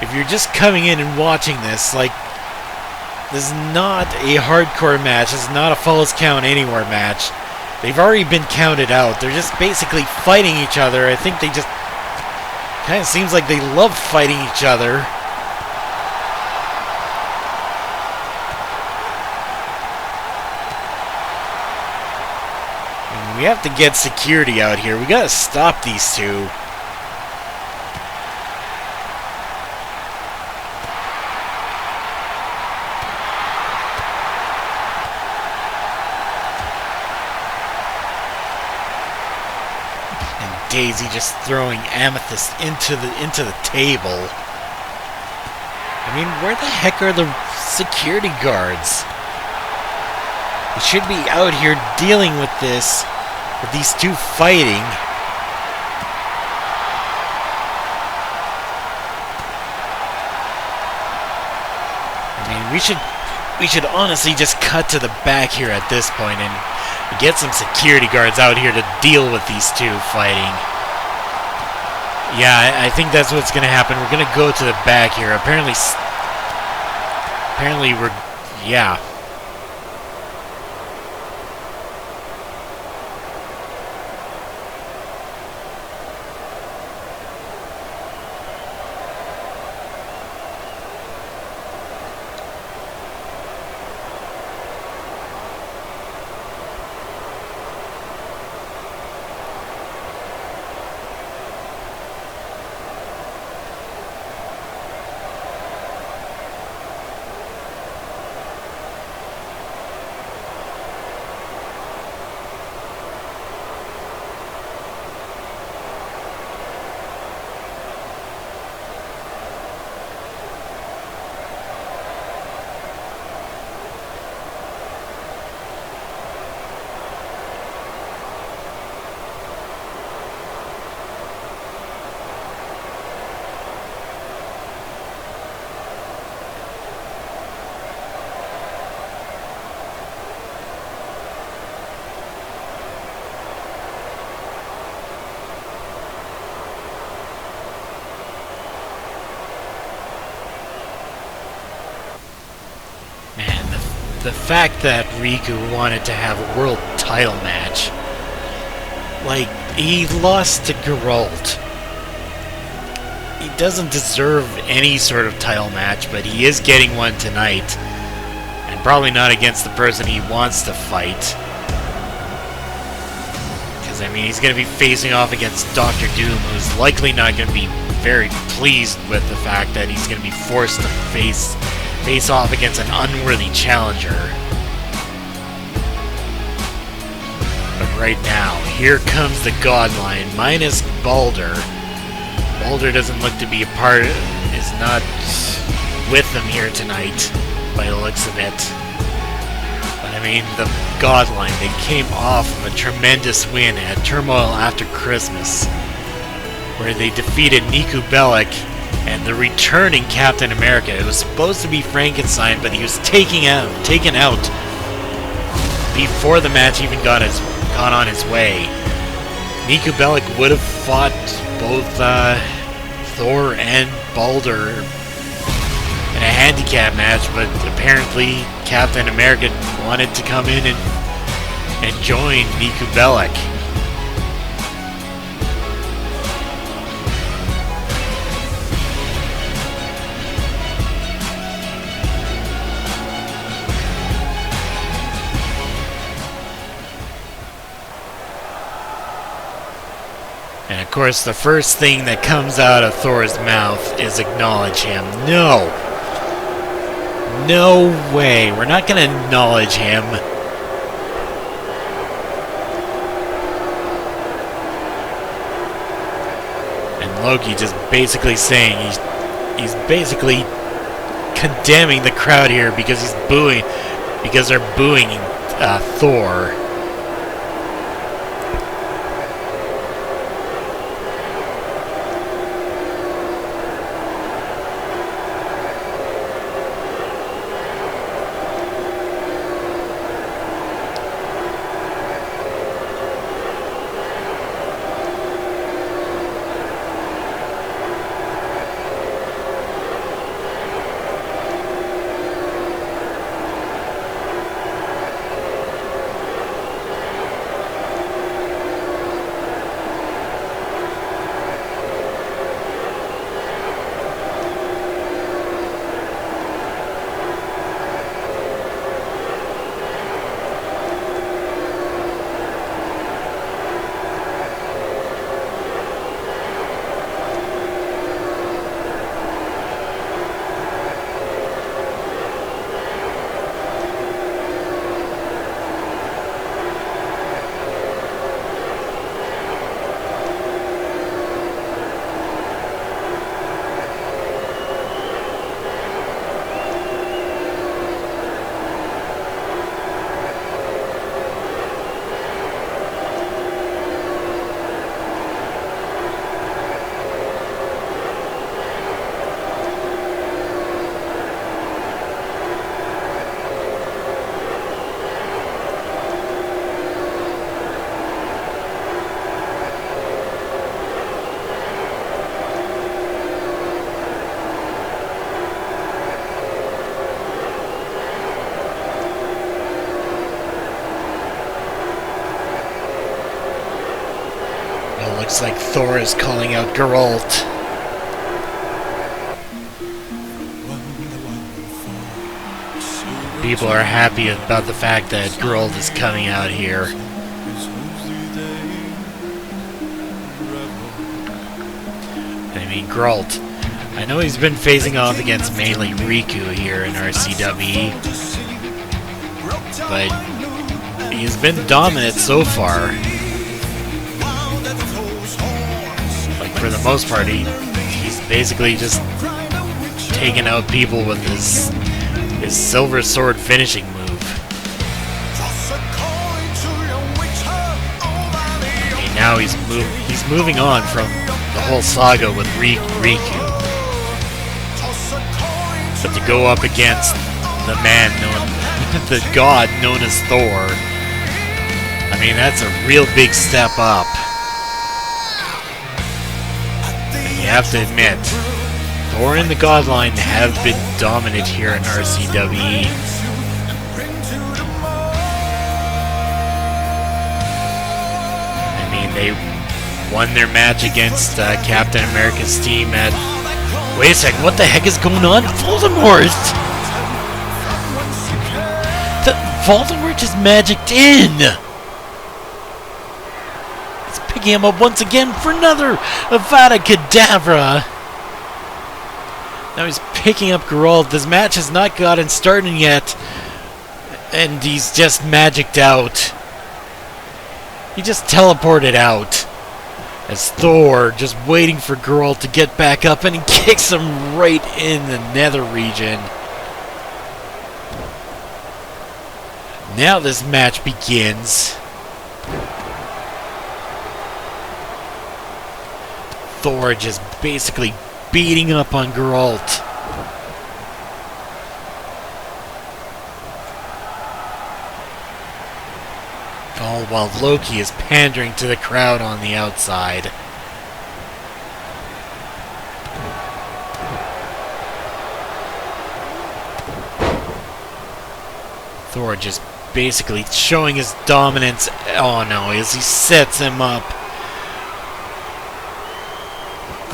A: if you're just coming in and watching this, like, this is not a hardcore match. This is not a Falls Count Anywhere match. They've already been counted out. They're just basically fighting each other. I think they just kind of seems like they love fighting each other. And we have to get security out here. We gotta stop these two. Daisy just throwing Amethyst into the table. I mean, where the heck are the security guards? They should be out here dealing with this, with these two fighting. I mean, we should honestly just cut to the back here at this point and get some security guards out here to deal with these two fighting. Yeah, I think that's what's going to happen. We're going to go to the back here. Apparently we're... yeah. The fact that Riku wanted to have a world title match, like, he lost to Geralt. He doesn't deserve any sort of title match, but he is getting one tonight, and probably not against the person he wants to fight. Because, I mean, he's going to be facing off against Dr. Doom, who's likely not going to be very pleased with the fact that he's going to be forced to face off against an unworthy challenger. But right now, here comes the Godline, minus Balder. Balder doesn't look to be is not with them here tonight, by the looks of it. But I mean, the Godline, they came off of a tremendous win at Turmoil After Christmas, where they defeated Niku Bellic and the returning Captain America. It was supposed to be Frankenstein, but he was taken out before the match even gone on his way. Niku Bellic would have fought both Thor and Balder in a handicap match, but apparently Captain America wanted to come in and join Niku Bellic. And of course, the first thing that comes out of Thor's mouth is acknowledge him. No! No way! We're not gonna acknowledge him. And Loki just basically saying he's basically condemning the crowd here because they're booing Thor. Looks like Thor is calling out Geralt. People are happy about the fact that Geralt is coming out here. I mean, Geralt, I know he's been facing off against mainly Riku here in RCWE, but he's been dominant so far. Like, for the most part, he's basically just taking out people with his Silver Sword finishing move. I mean, now he's moving on from the whole saga with Riku. But to go up against the man the god known as Thor, I mean, that's a real big step up. And you have to admit, Thor and the Godline have been dominant here in RCWE. I mean, they won their match against Captain America's team at... Wait a second, what the heck is going on? Voldemort! Voldemort just magicked in! He's picking him up once again for another Avada Kedavra! Now he's picking up Geralt. This match has not gotten started yet, and he's just magicked out. He just teleported out. As Thor just waiting for Geralt to get back up, and he kicks him right in the nether region. Now this match begins. Thor just basically beating up on Geralt. All while Loki is pandering to the crowd on the outside. Thor just basically showing his dominance. Oh no, as he sets him up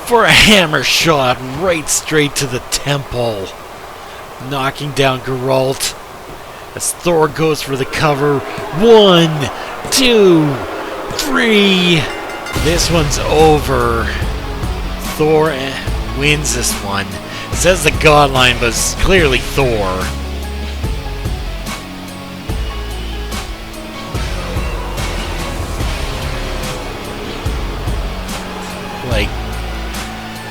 A: for a hammer shot right straight to the temple, knocking down Geralt as Thor goes for the cover. 1, 2, 3. This one's over. Thor wins this one. It says the Godline, but it's clearly Thor. Like,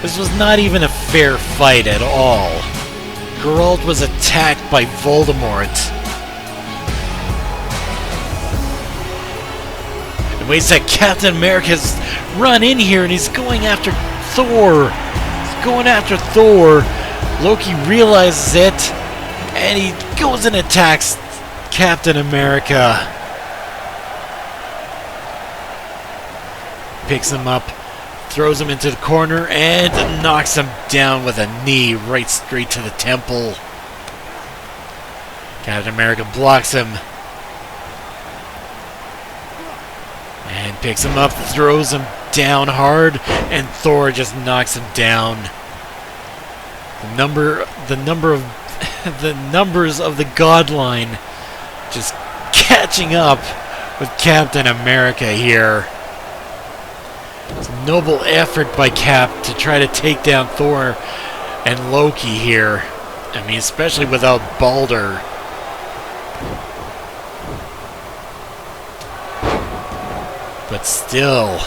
A: this was not even a fair fight at all. Geralt was attacked by Voldemort. And wait a sec, Captain America's run in here and he's going after Thor. He's going after Thor. Loki realizes it and he goes and attacks Captain America. Picks him up, throws him into the corner, and knocks him down with a knee right straight to the temple. Captain America blocks him. And picks him up, throws him down hard, and Thor just knocks him down. The numbers of the Godline just catching up with Captain America here. It's a noble effort by Cap to try to take down Thor and Loki here. I mean, especially without Balder. But still.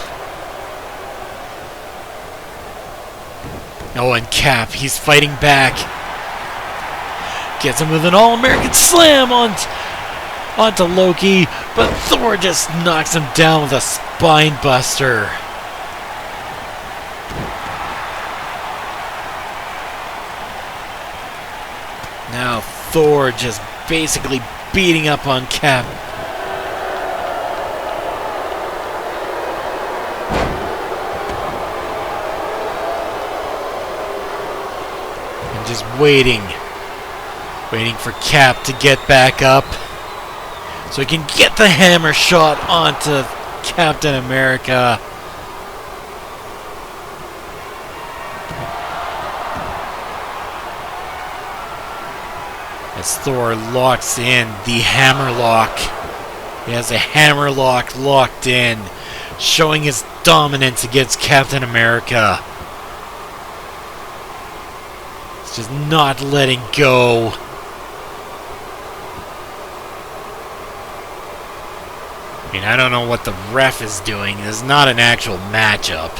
A: Oh, and Cap, he's fighting back. Gets him with an All-American Slam onto Loki, but Thor just knocks him down with a Spine Buster. Now Thor just basically beating up on Cap. And just waiting for Cap to get back up so he can get the hammer shot onto Captain America. as Thor locks in the hammerlock. He has a hammerlock locked in, showing his dominance against Captain America. He's just not letting go. I mean, I don't know what the ref is doing. This is not an actual matchup.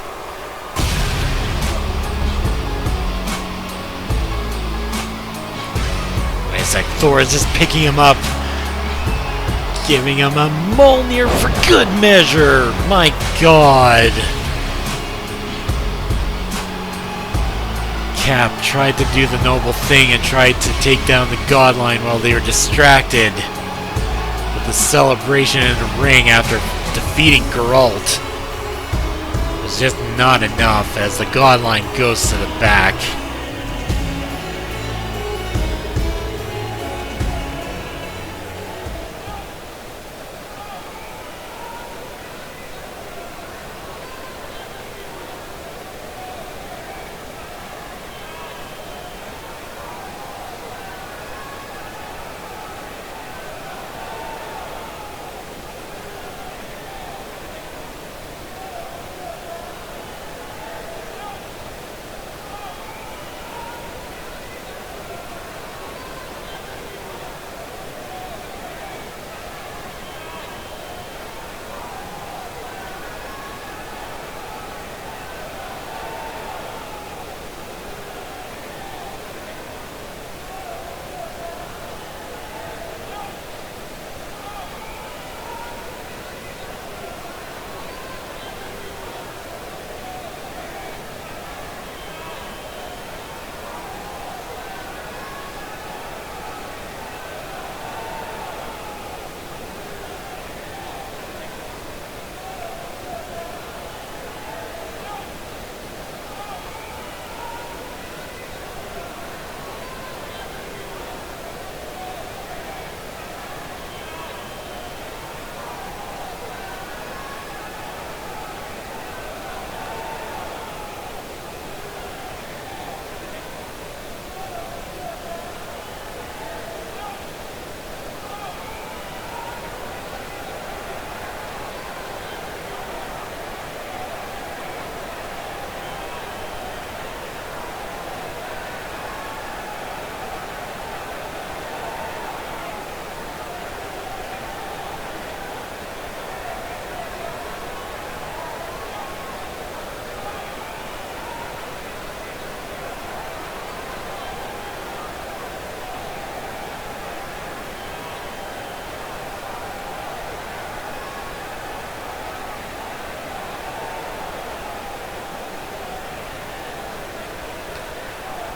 A: Wait a sec, Thor is just picking him up, giving him a Mjolnir for good measure. My God. Cap tried to do the noble thing and tried to take down the Godline while they were distracted with the celebration in the ring after defeating Geralt. It was just not enough as the Godline goes to the back.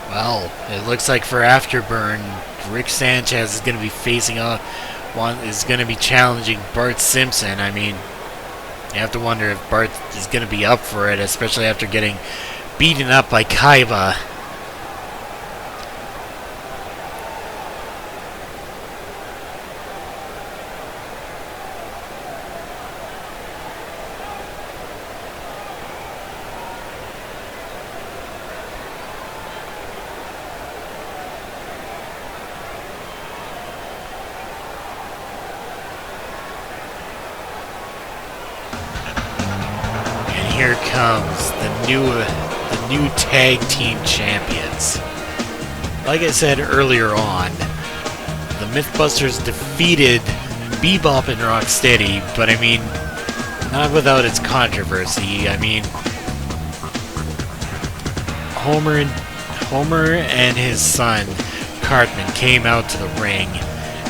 A: Well, it looks like for Afterburn, Rick Sanchez is going to be facing is going to be challenging Bart Simpson. I mean, you have to wonder if Bart is going to be up for it, especially after getting beaten up by Kaiba. Here comes the new tag team champions. Like I said earlier on, the Mythbusters defeated Bebop and Rocksteady, but I mean, not without its controversy. I mean, Homer and his son Cartman came out to the ring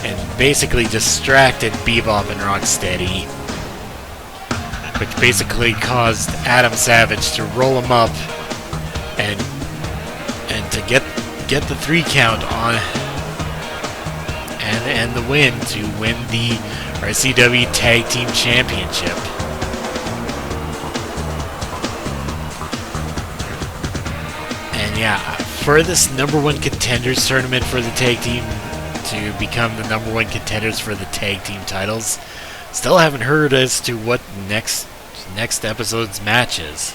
A: and basically distracted Bebop and Rocksteady, which basically caused Adam Savage to roll him up and to get the 3 count on and the win to win the RCW Tag Team Championship. And yeah, for this #1 contenders tournament for the tag team to become the #1 contenders for the tag team titles, still haven't heard as to what next episode's match is.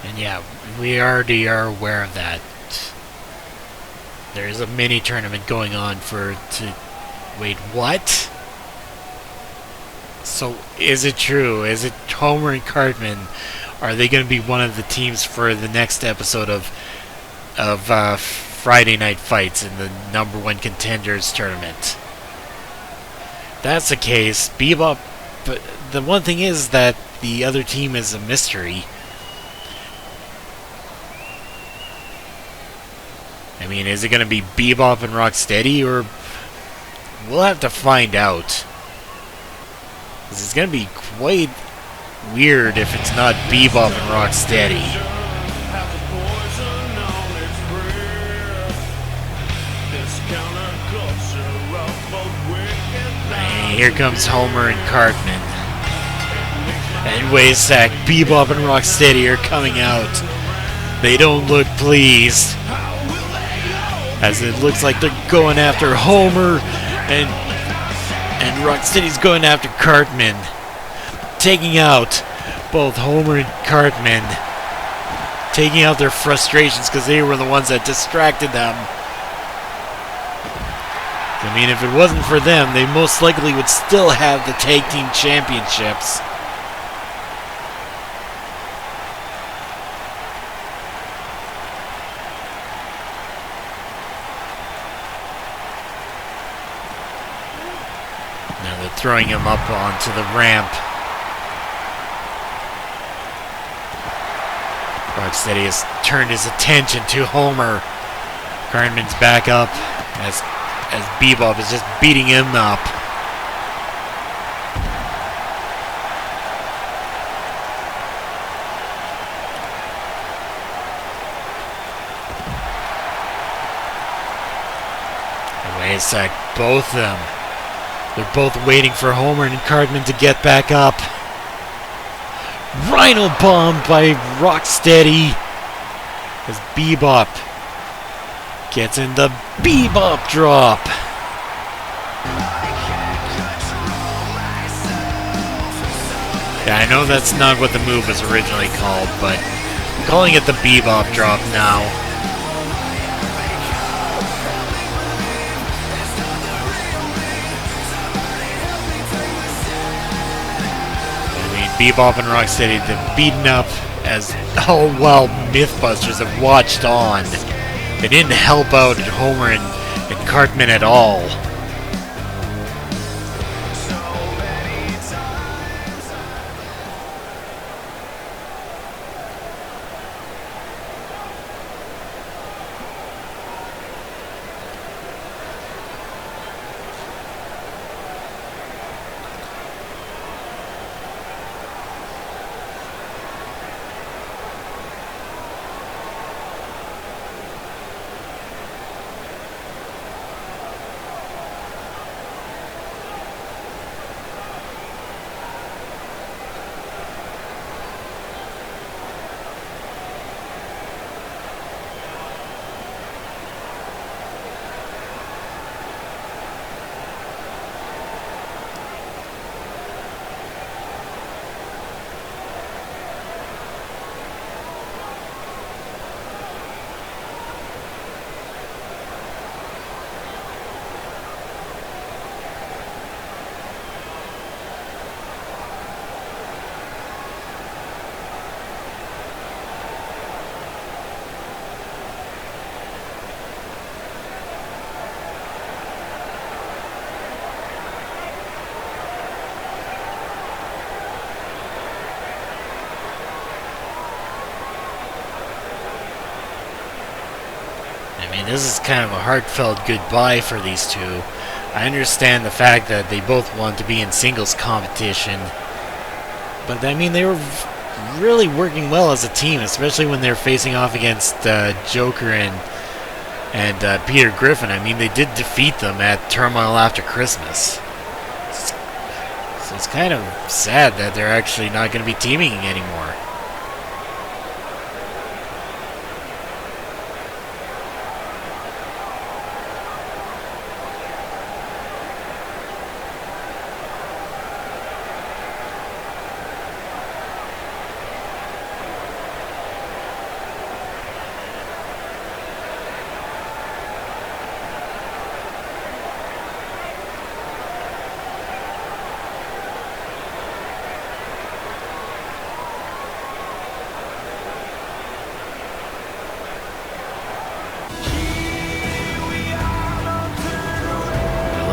A: And yeah, we already are aware of that. There is a mini tournament going on wait, what? So, is it true? Is it Homer and Cartman? Are they going to be one of the teams for the next episode of Friday Night Fights in the #1 Contenders tournament? If that's the case, Bebop... But the one thing is that the other team is a mystery. I mean, is it going to be Bebop and Rocksteady, or... We'll have to find out. Because it's going to be quite weird if it's not Bebop and Rocksteady. And here comes Homer and Cartman. And wait a sec, Bebop and Rocksteady are coming out. They don't look pleased, as it looks like they're going after Homer, and Rocksteady's going after Cartman, taking out both Homer and Cartman, taking out their frustrations because they were the ones that distracted them. I mean, if it wasn't for them, they most likely would still have the tag team championships. Throwing him up onto the ramp. Rocksteady has turned his attention to Homer. Cartman's back up as Bebop is just beating him up. Wait a sec, both of them. They're both waiting for Homer and Cartman to get back up. Rhino bomb by Rocksteady as Bebop gets in the Bebop drop. Yeah, I know that's not what the move was originally called, but I'm calling it the Bebop drop now. Bebop and Rocksteady have beaten up as all while Mythbusters have watched on. They didn't help out Homer and Cartman at all. This is kind of a heartfelt goodbye for these two. I understand the fact that they both want to be in singles competition, but I mean, they were really working well as a team, especially when they're facing off against Joker and Peter Griffin. I mean, they did defeat them at Turmoil After Christmas. So it's kind of sad that they're actually not going to be teaming anymore.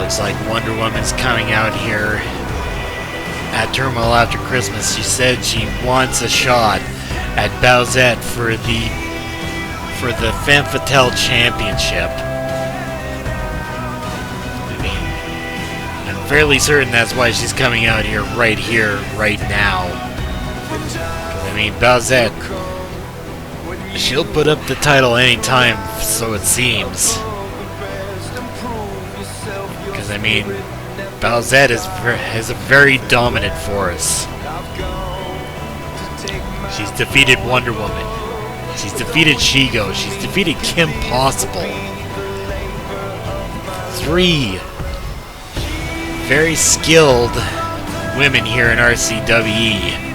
A: Looks like Wonder Woman's coming out here at Turmoil After Christmas. She said she wants a shot at Bowsette for the Femme Fatale Championship. I mean, I'm fairly certain that's why she's coming out here, right now. I mean, Bowsette, she'll put up the title anytime, so it seems. Because, I mean, Bowsette is a very dominant force. She's defeated Wonder Woman. She's defeated She-Go. She's defeated Kim Possible. 3 very skilled women here in RCWE.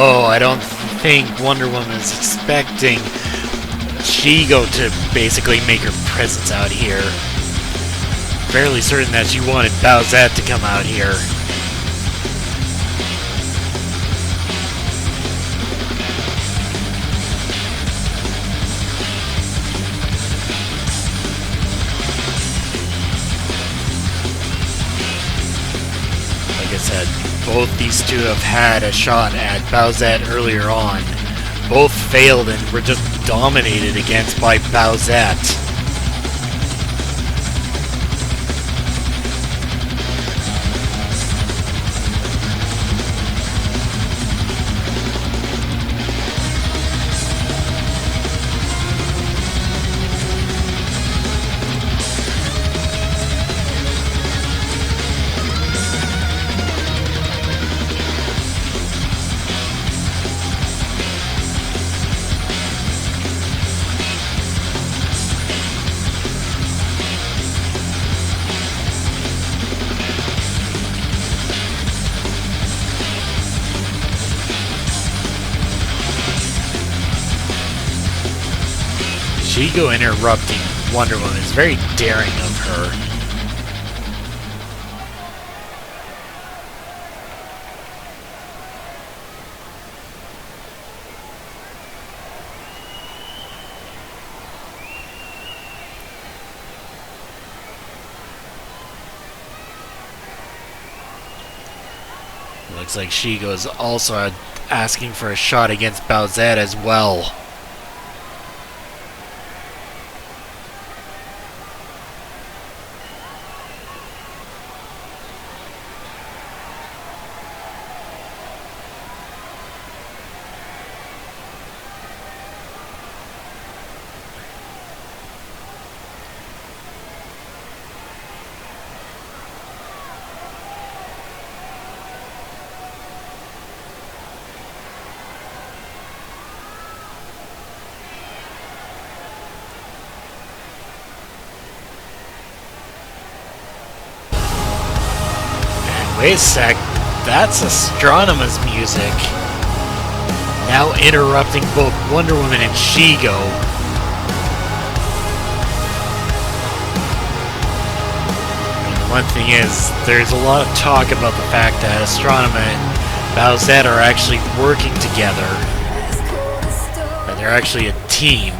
A: Oh, I don't think Wonder Woman is expecting She-Go to basically make her presence out here. Fairly certain that she wanted Bowsette to come out here. Like I said, both these two have had a shot at Bowsette earlier on. Both failed and were just dominated against by Bowsette. She-Go interrupting Wonder Woman is very daring of her. Looks like She-Go is also asking for a shot against Bowsette as well. Wait a sec, that's Astronoma's music. Now interrupting both Wonder Woman and She-Go. And the one thing is, there's a lot of talk about the fact that Astronema and Bowsette are actually working together. That they're actually a team.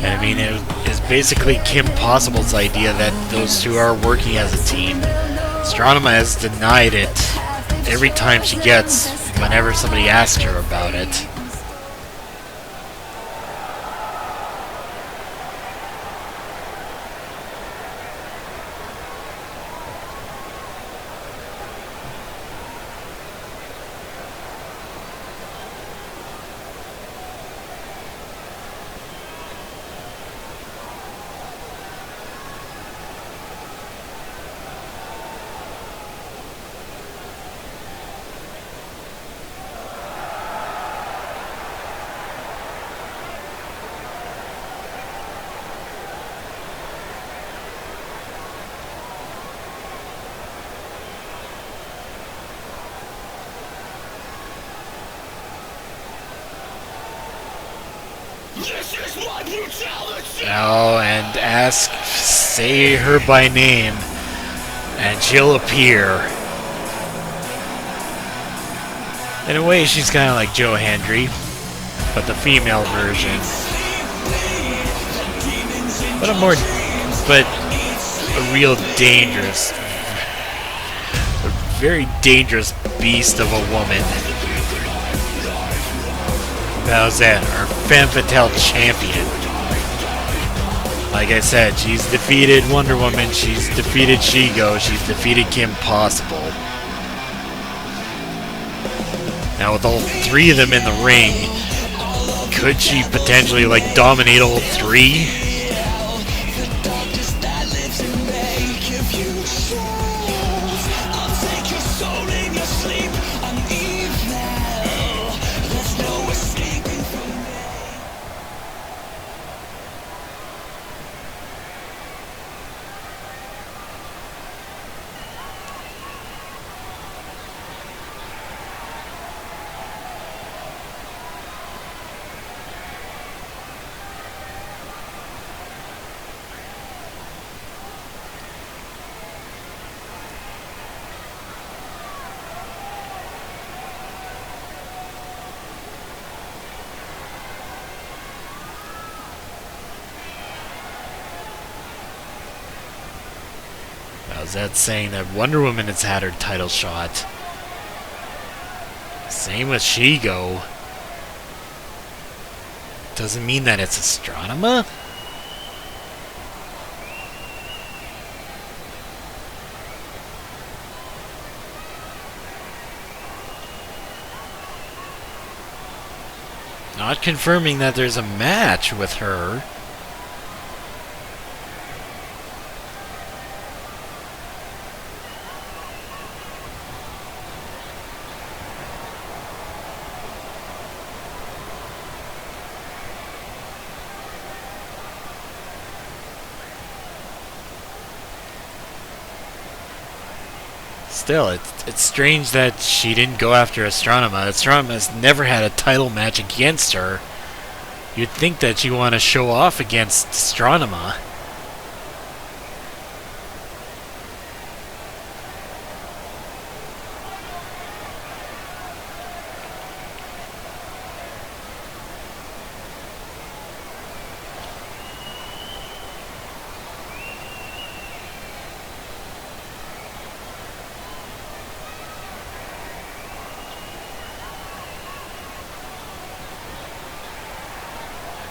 A: And I mean, it is basically Kim Possible's idea that those two are working as a team. Astronema has denied it every time she gets, whenever somebody asks her about it. Oh, and say her by name, and she'll appear. In a way, she's kind of like Joe Hendry, but the female version. But a real dangerous, a very dangerous beast of a woman. How's that? Our femme fatale champion. Like I said, she's defeated Wonder Woman, she's defeated She-Go, she's defeated Kim Possible. Now with all three of them in the ring, could she potentially like dominate all three? That's saying that Wonder Woman has had her title shot. Same with She-Go. Doesn't mean that it's Astronema? Not confirming that there's a match with her. Still, it's strange that she didn't go after Astronema. Astronema's never had a title match against her. You'd think that she'd want to show off against Astronema.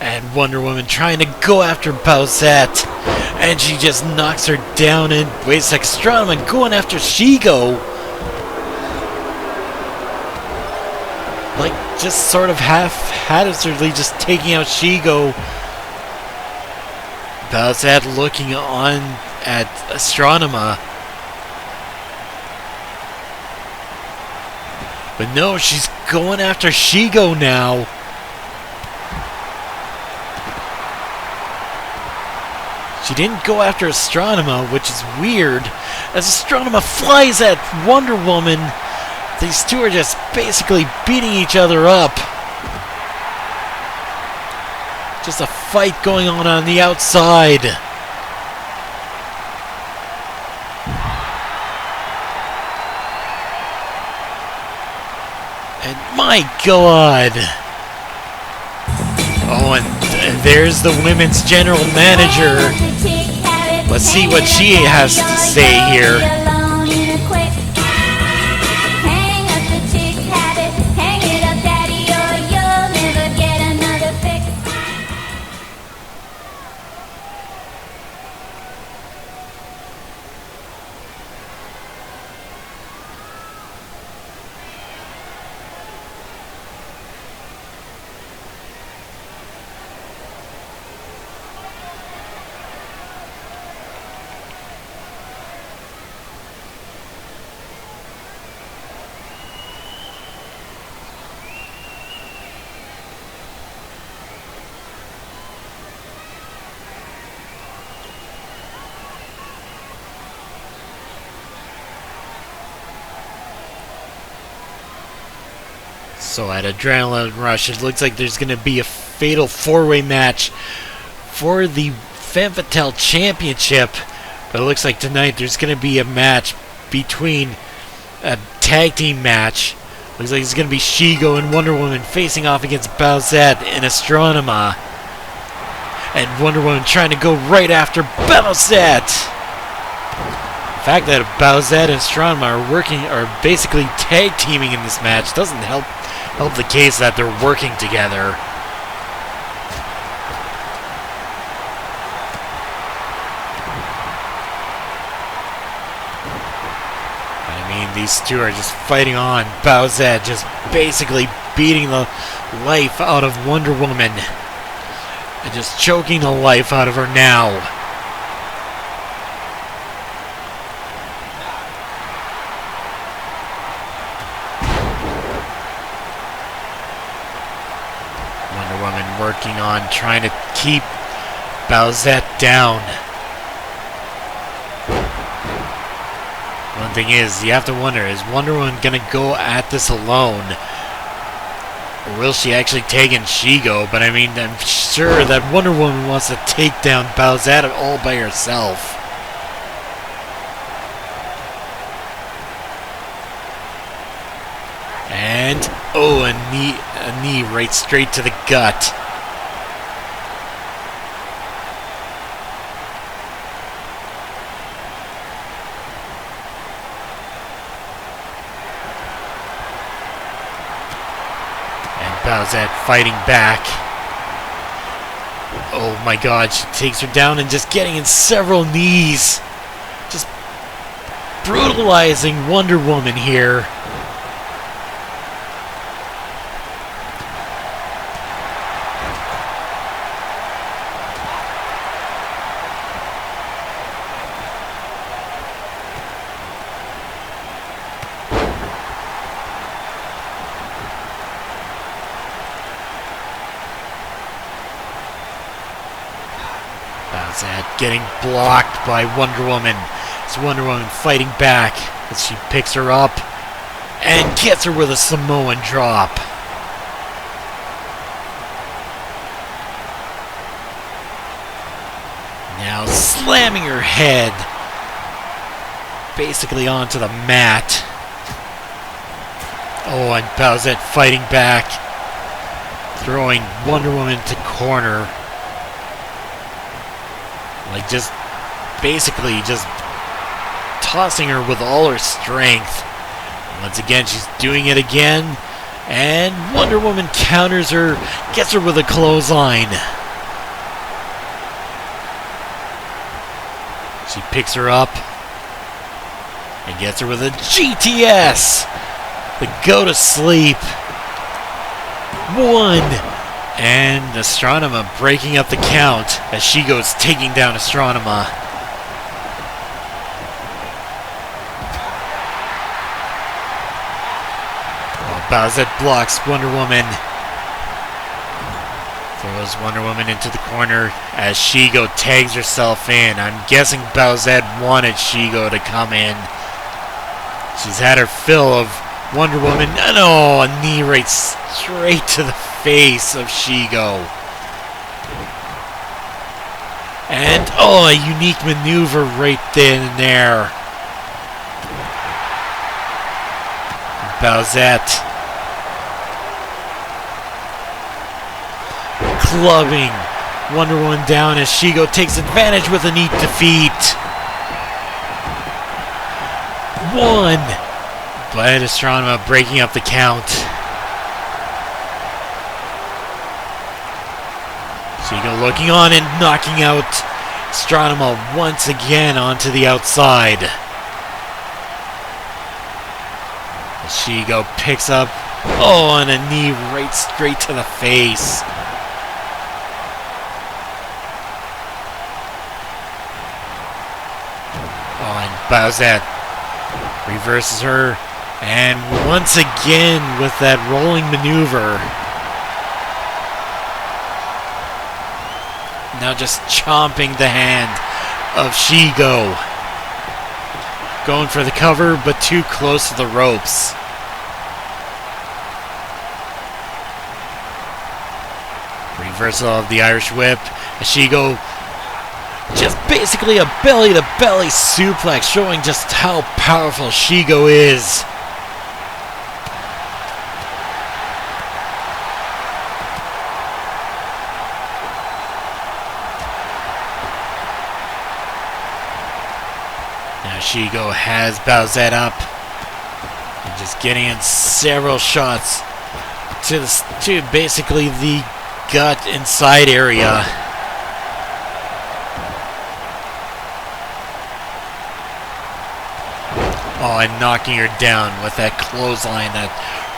A: And Wonder Woman trying to go after Bowsette, and she just knocks her down and waits like Astronema going after She-Go. Like, just sort of half-heartedly just taking out She-Go. Bowsette looking on at Astronema. But no, she's going after She-Go now. She didn't go after Astronema, which is weird, as Astronema flies at Wonder Woman. These two are just basically beating each other up. Just a fight going on the outside. And my God. Oh, and there's the women's general manager. Let's see what she has to say here. So at Adrenaline Rush, it looks like there's going to be a fatal four-way match for the Femme Fatale Championship. But it looks like tonight there's going to be a match between a tag team match. Looks like it's going to be Shigo and Wonder Woman facing off against Bowsette and Astronema. And Wonder Woman trying to go right after Bowsette. The fact that Bowsette and Astronema are basically tag teaming in this match doesn't help the case that they're working together. These two are just fighting on. Bowsette just basically beating the life out of Wonder Woman. And just choking the life out of her now. Wonder Woman working on trying to keep Bowsette down. One thing is, you have to wonder, is Wonder Woman gonna go at this alone? Or will she actually take in Shigo? But I mean, I'm sure that Wonder Woman wants to take down Bowsette all by herself. And, oh, a knee right straight to the gut. Bowsette fighting back. Oh my god, she takes her down and just getting in several knees. Just brutalizing Wonder Woman here. Bowsette getting blocked by Wonder Woman. It's Wonder Woman fighting back as she picks her up and gets her with a Samoan drop. Now slamming her head basically onto the mat. Oh, and Bowsette fighting back, throwing Wonder Woman to corner. Like, just basically just tossing her with all her strength. Once again, she's doing it again. And Wonder Woman counters her, gets her with a clothesline. She picks her up and gets her with a GTS. The go to sleep. One. And Astronema breaking up the count as Shigo's taking down Astronema. Oh, Bowsette blocks Wonder Woman. Throws Wonder Woman into the corner as Shigo tags herself in. I'm guessing Bowsette wanted Shigo to come in. She's had her fill of Wonder Woman. No, a knee right straight to the face of Shigo. And, oh, a unique maneuver right then and there. Bowsette clubbing Wonder Woman down as Shigo takes advantage with a neat defeat. One. But Astronema breaking up the count. Shigo looking on and knocking out Astronema once again onto the outside. Shigo picks up, oh, and a knee right straight to the face. Oh, and Bowsette reverses her, and once again with that rolling maneuver. Now just chomping the hand of Shigo. Going for the cover, but too close to the ropes. Reversal of the Irish Whip. Shigo, just basically a belly-to-belly suplex, showing just how powerful Shigo is. Now Shigo has Bowsette up. And just getting in several shots to basically the gut inside area. Oh, and knocking her down with that clothesline, that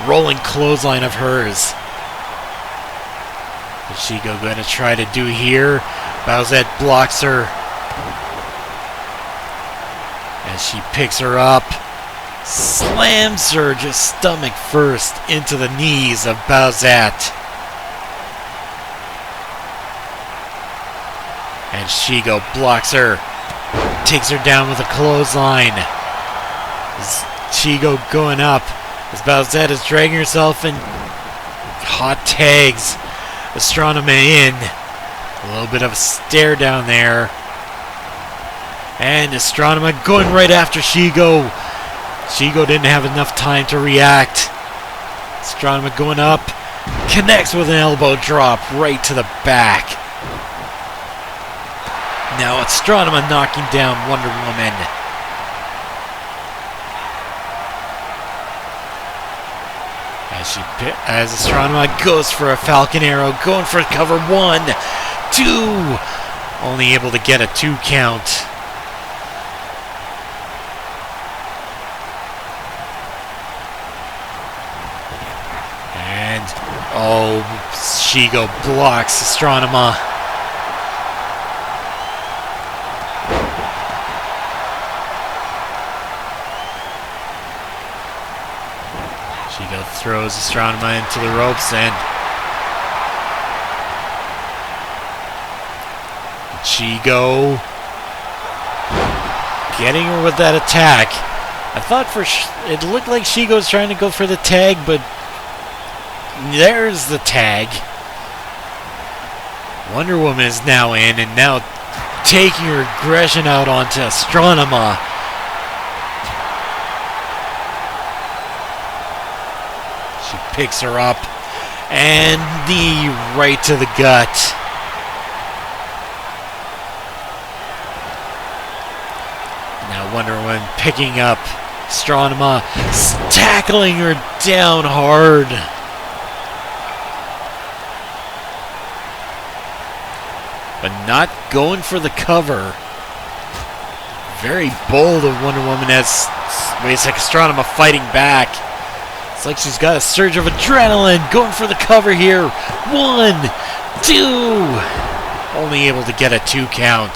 A: rolling clothesline of hers. What's Shigo going to try to do here? Bowsette blocks her. As she picks her up, slams her just stomach first into the knees of Bowsette. And Shigo blocks her, takes her down with a clothesline. Shigo going up as Bowsette is dragging herself and hot tags Astronema in. A little bit of a stare down there. And Astronema going right after Shigo. Shigo didn't have enough time to react. Astronema going up, connects with an elbow drop right to the back. Now Astronema knocking down Wonder Woman. As Astronema goes for a Falcon Arrow, going for cover 1, 2, only able to get a 2 count. And oh, Shigo blocks Astronema. Shigo throws Astronema into the ropes, and Shigo getting her with that attack. I thought it looked like Shigo was trying to go for the tag, but there's the tag. Wonder Woman is now in, and now taking her aggression out onto Astronema. She picks her up, and knee right to the gut. Now Wonder Woman picking up Astronema, tackling her down hard. But not going for the cover. Very bold of Wonder Woman as waits like Astronema fighting back. It's like she's got a surge of adrenaline, going for the cover here. 1, 2. Only able to get a 2 count.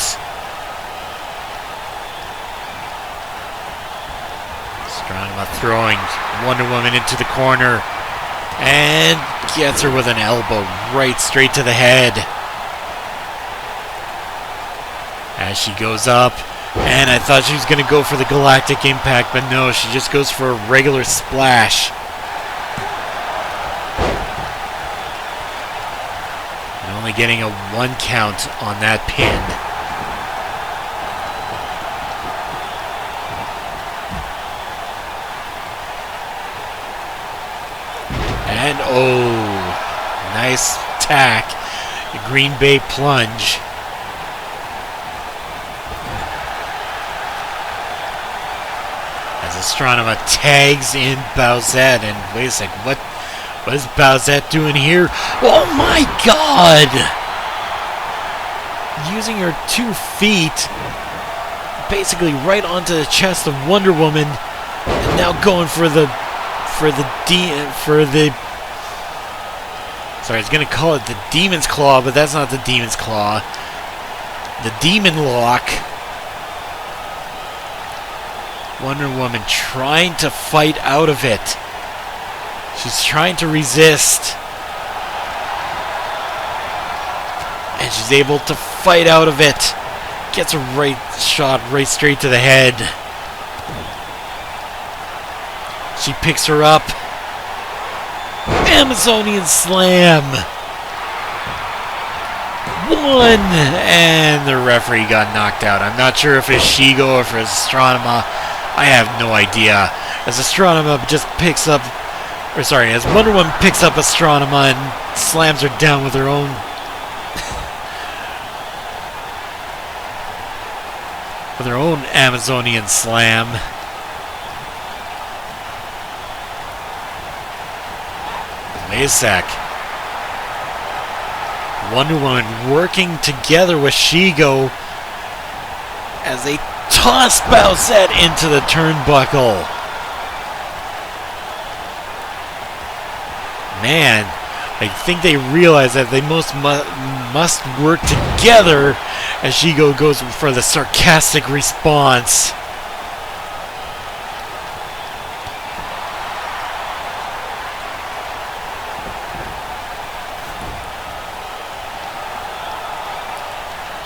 A: Astronema throwing Wonder Woman into the corner. And gets her with an elbow right straight to the head. As she goes up. And I thought she was going to go for the Galactic Impact, but no, she just goes for a regular splash. And only getting a 1 count on that pin. And oh, nice attack. The Green Bay plunge. Astronema tags in Bowsette, and wait a second, what is Bowsette doing here? Oh my god! Using her 2 feet basically right onto the chest of Wonder Woman, and now going for the sorry, I was gonna call it the Demon's Claw, but that's not the Demon's Claw. The Demon Lock. Wonder Woman trying to fight out of it. She's trying to resist. And she's able to fight out of it. Gets a right shot right straight to the head. She picks her up. Amazonian Slam. 1, and the referee got knocked out. I'm not sure if it's Shigo or if it's Astronema. I have no idea. As Astronema just picks up, or sorry, as Wonder Woman picks up Astronema and slams her down with her own Amazonian slam. Wait a sec. Wonder Woman working together with Shigo as they toss Bowsette into the turnbuckle. Man, I think they realize that they must work together as Shigo goes for the sarcastic response.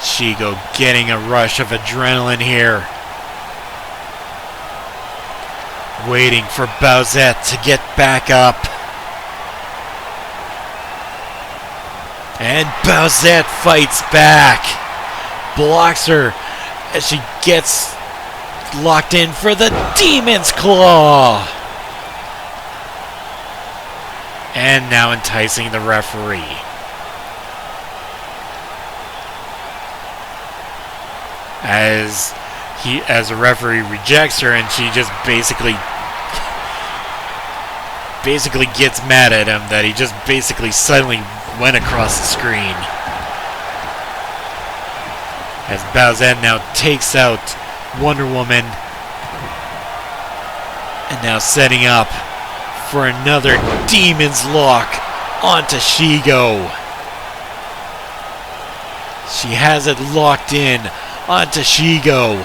A: Shigo getting a rush of adrenaline here. Waiting for Bowsette to get back up. And Bowsette fights back. Blocks her as she gets locked in for the Demon's Claw. And now enticing the referee. As the referee rejects her, and she just basically gets mad at him that he just basically suddenly went across the screen. As Bowsette now takes out Wonder Woman, and now setting up for another Demon's Lock onto Shigo. She has it locked in onto Shigo.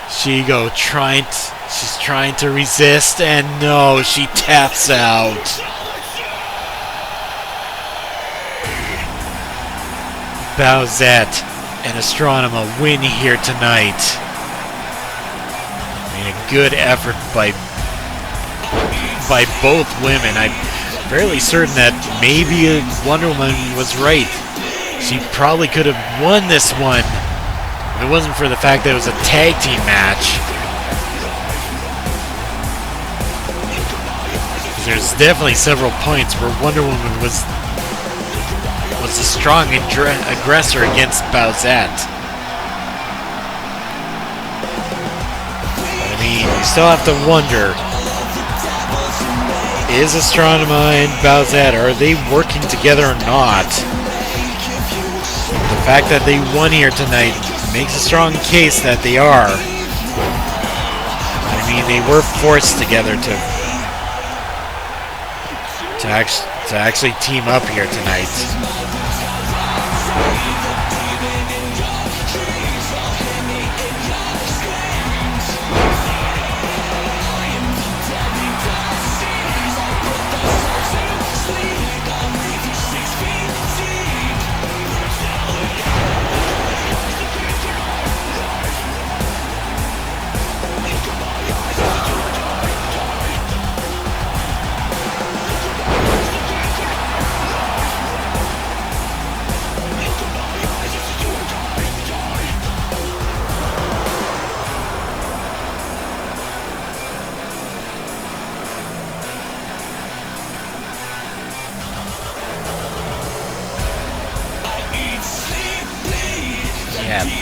A: Shigo she's trying to resist, and no, she taps out. Bowsette and Astronema win here tonight. I mean, a good effort by both women. I'm fairly certain that maybe Wonder Woman was right. She probably could have won this one if it wasn't for the fact that it was a tag team match. There's definitely several points where Wonder Woman was a strong aggressor against Bowsette. But I mean, you still have to wonder, is Astronema and Bowsette, are they working together or not? The fact that they won here tonight makes a strong case that they are. I mean, they were forced together to actually team up here tonight.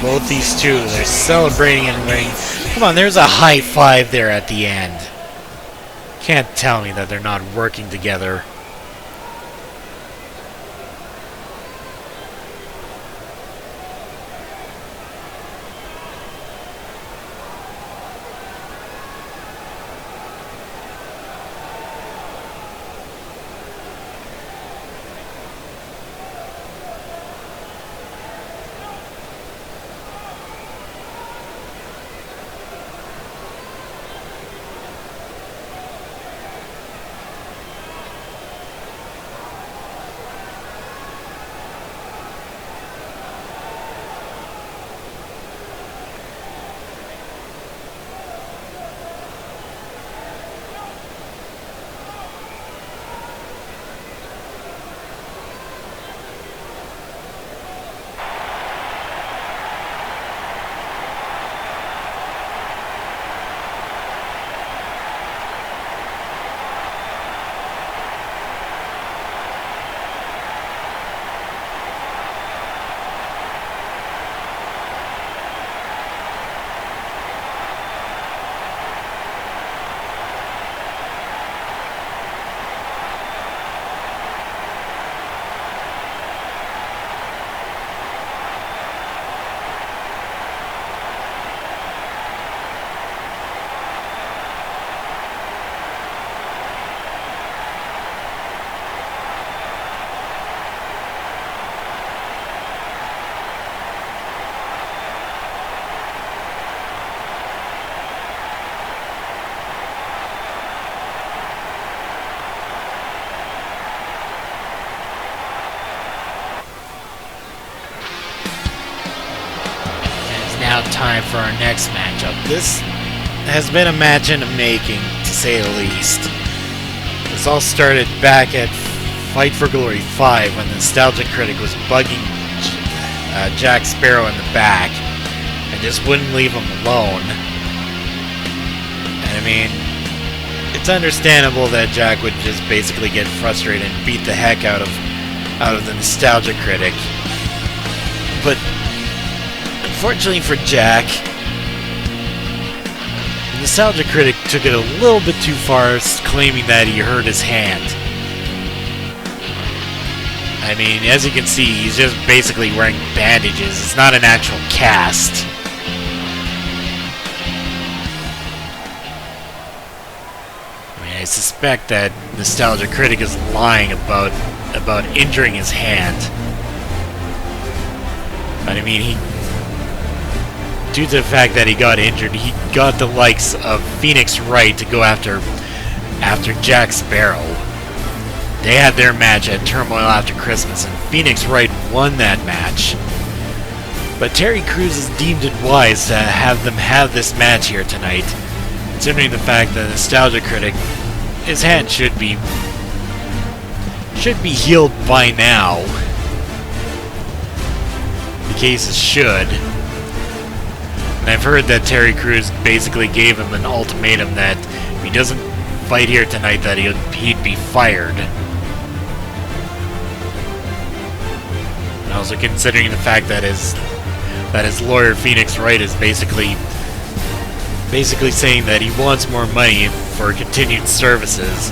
A: Both these two, they're celebrating in the ring. Come on, there's a high five there at the end. Can't tell me that they're not working together. time for our next matchup. This has been a match in the making, to say the least. This all started back at Fight for Glory 5 when the Nostalgia Critic was bugging Jack Sparrow in the back and just wouldn't leave him alone. And I mean, it's understandable that Jack would just basically get frustrated and beat the heck out of the Nostalgia Critic. But unfortunately for Jack, the Nostalgia Critic took it a little bit too far, claiming that he hurt his hand. I mean, as you can see, he's just basically wearing bandages. It's not an actual cast. I suspect that Nostalgia Critic is lying about injuring his hand. But I mean, due to the fact that he got injured, he got the likes of Phoenix Wright to go after Jack Sparrow. They had their match at Turmoil After Christmas, and Phoenix Wright won that match. But Terry Crews has deemed it wise to have them have this match here tonight, considering the fact that Nostalgia Critic, his hand should be healed by now. The cases should. And I've heard that Terry Crews basically gave him an ultimatum that if he doesn't fight here tonight, that he'd be fired. And also considering the fact that his lawyer Phoenix Wright is basically saying that he wants more money for continued services.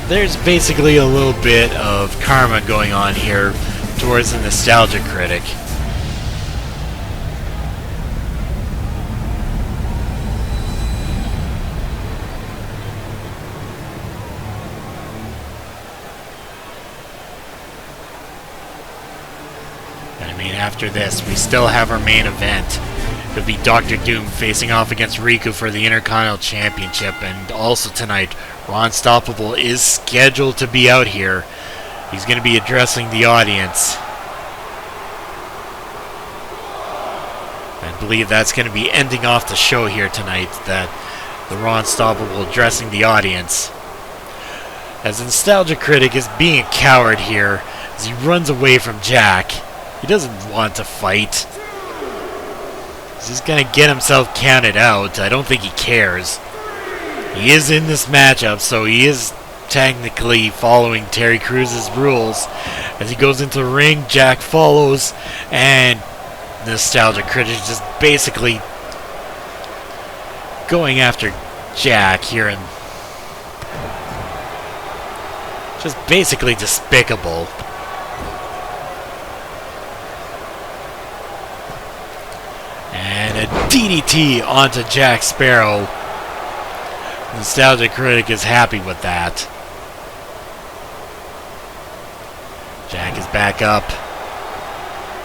A: There's basically a little bit of karma going on here towards the Nostalgia Critic. And I mean, after this, we still have our main event. It'll be Dr. Doom facing off against Riku for the Intercontinental Championship, and also tonight, Ron Stoppable is scheduled to be out here. He's going to be addressing the audience. I believe that's going to be ending off the show here tonight, that the Ron Stoppable addressing the audience. As the Nostalgia Critic is being a coward here, as he runs away from Jack. He doesn't want to fight. He's just gonna get himself counted out. I don't think he cares. He is in this matchup, so he is technically following Terry Crews' rules. As he goes into the ring, Jack follows, and Nostalgia Critic is just basically going after Jack here, and just basically despicable. And a DDT onto Jack Sparrow. Nostalgia Critic is happy with that. Jack is back up.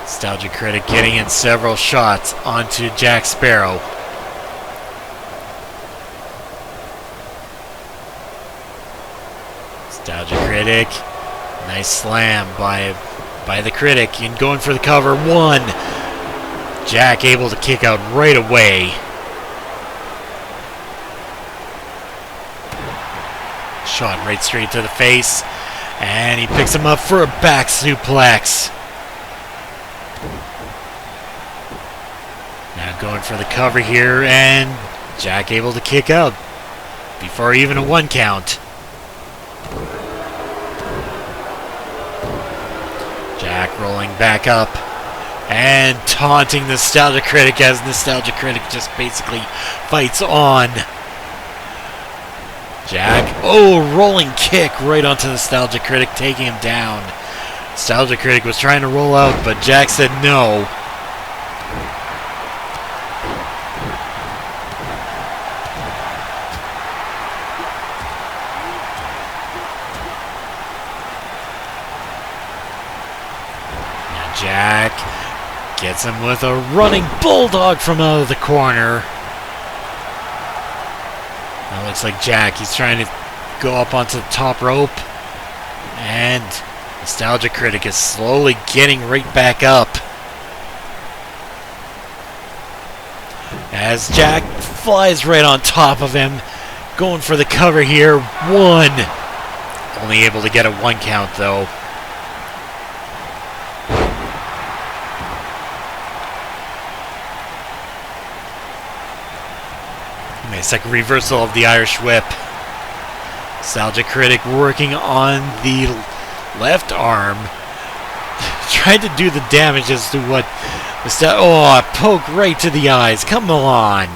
A: Nostalgia Critic getting in several shots onto Jack Sparrow. Nostalgia Critic. Nice slam by the Critic. And going for the cover. One. Jack able to kick out right away. Shot right straight to the face. And he picks him up for a back suplex. Now going for the cover here, and Jack able to kick out before even a 1 count. Jack rolling back up and taunting Nostalgia Critic as Nostalgia Critic just basically fights on. Jack, rolling kick right onto Nostalgia Critic, taking him down. Nostalgia Critic was trying to roll out, but Jack said no. Now Jack gets him with a running bulldog from out of the corner. Now looks like Jack, he's trying to go up onto the top rope. And Nostalgia Critic is slowly getting right back up. as Jack flies right on top of him. Going for the cover here. 1. Only able to get a 1 count though. A second reversal of the Irish whip. Nostalgia Critic working on the left arm. Trying to do the damage as to what a poke right to the eyes. Come on.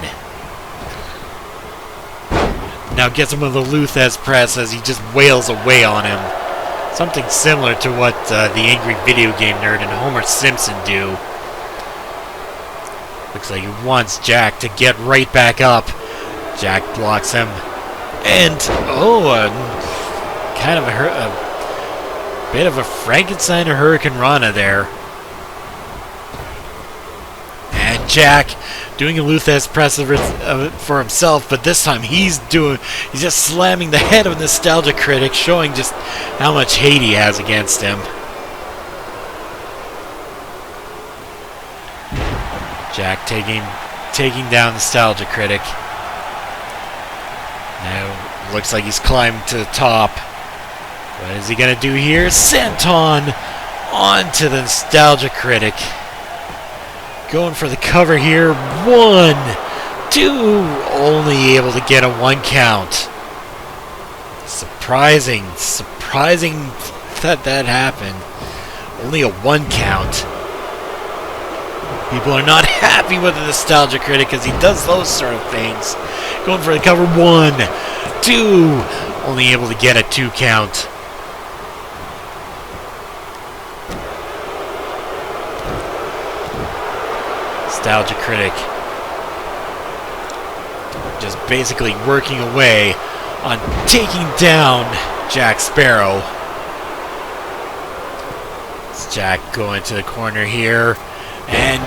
A: Now gets him with the Luthez press as he just wails away on him. Something similar to what the Angry Video Game Nerd and Homer Simpson do. Looks like he wants Jack to get right back up. Jack blocks him. And, kind of a bit of a Frankenstein or Hurricane Rana there. And Jack doing a Luthez press for himself, but this time he's just slamming the head of Nostalgia Critic, showing just how much hate he has against him. Jack taking down Nostalgia Critic. Now looks like he's climbed to the top. What is he gonna do here? Senton onto the Nostalgia Critic. Going for the cover here. 1, 2. Only able to get a 1 count. Surprising that happened. Only a 1 count. People are not happy with the Nostalgia Critic because he does those sort of things. Going for the cover. 1, 2. Only able to get a 2 count. Nostalgia Critic just basically working away on taking down Jack Sparrow. It's Jack going to the corner here. And,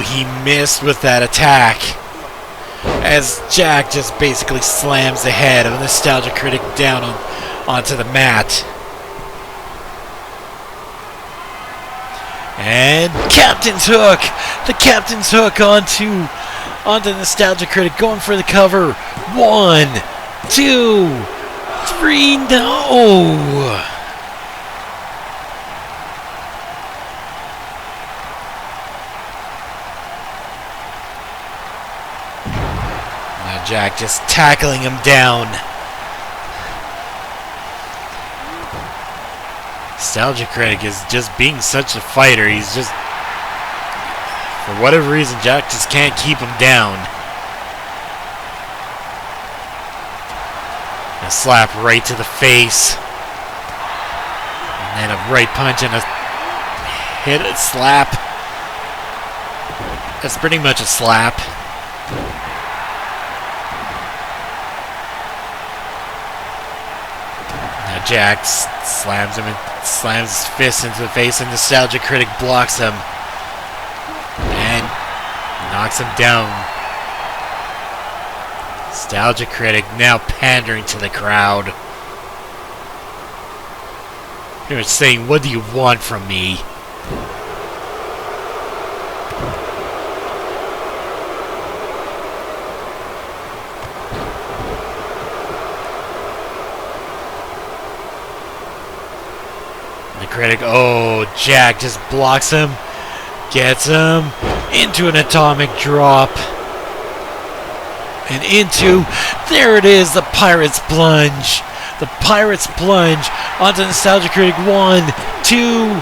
A: he missed with that attack. As Jack just basically slams the head of Nostalgia Critic down onto the mat. And Captain's Hook! The Captain's Hook onto Nostalgia Critic, going for the cover. 1, 2, 3, no! Now Jack just tackling him down. Nostalgia Critic is just being such a fighter. He's just, for whatever reason, Jack just can't keep him down. A slap right to the face. And then a right punch and a slap. That's pretty much a slap. Now Jack slams him and slams his fist into the face, and Nostalgia Critic blocks him and knocks him down. Nostalgia Critic now pandering to the crowd. They're saying, "What do you want from me?" Critic, Jack just blocks him, gets him into an atomic drop, and there it is, the Pirate's Plunge. The Pirate's Plunge onto Nostalgia Critic. 1, 2,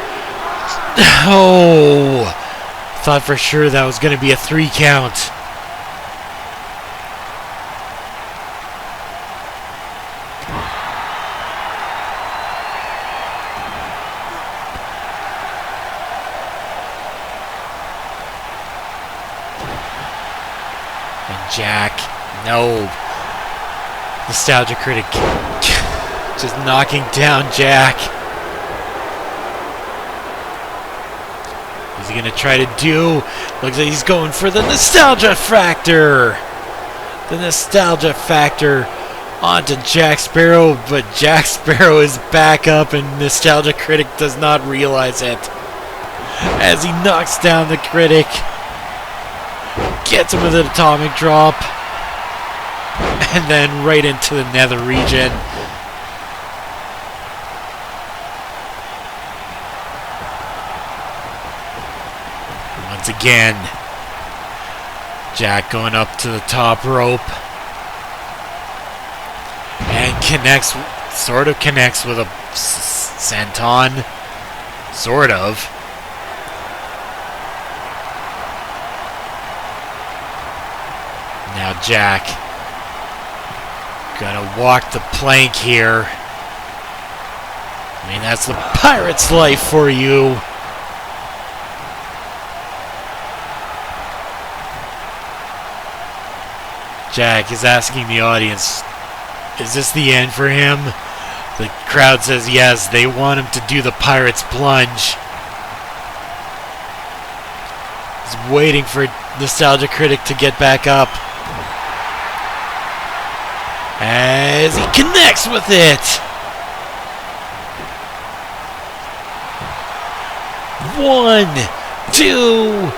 A: thought for sure that was going to be a 3 count. Jack, no. Nostalgia Critic just knocking down Jack. What's he gonna try to do? Looks like he's going for the Nostalgia Factor. The Nostalgia Factor onto Jack Sparrow, but Jack Sparrow is back up and Nostalgia Critic does not realize it. As he knocks down the Critic. Gets him with an atomic drop. And then right into the nether region. Once again, Jack going up to the top rope. And connects, sort of connects with a senton. Sort of. Now Jack gonna walk the plank here. I mean, that's the pirate's life for you. Jack is asking the audience, is this the end for him? The crowd says yes, they want him to do the pirate's plunge. He's waiting for Nostalgia Critic to get back up. As he connects with it. 1, 2,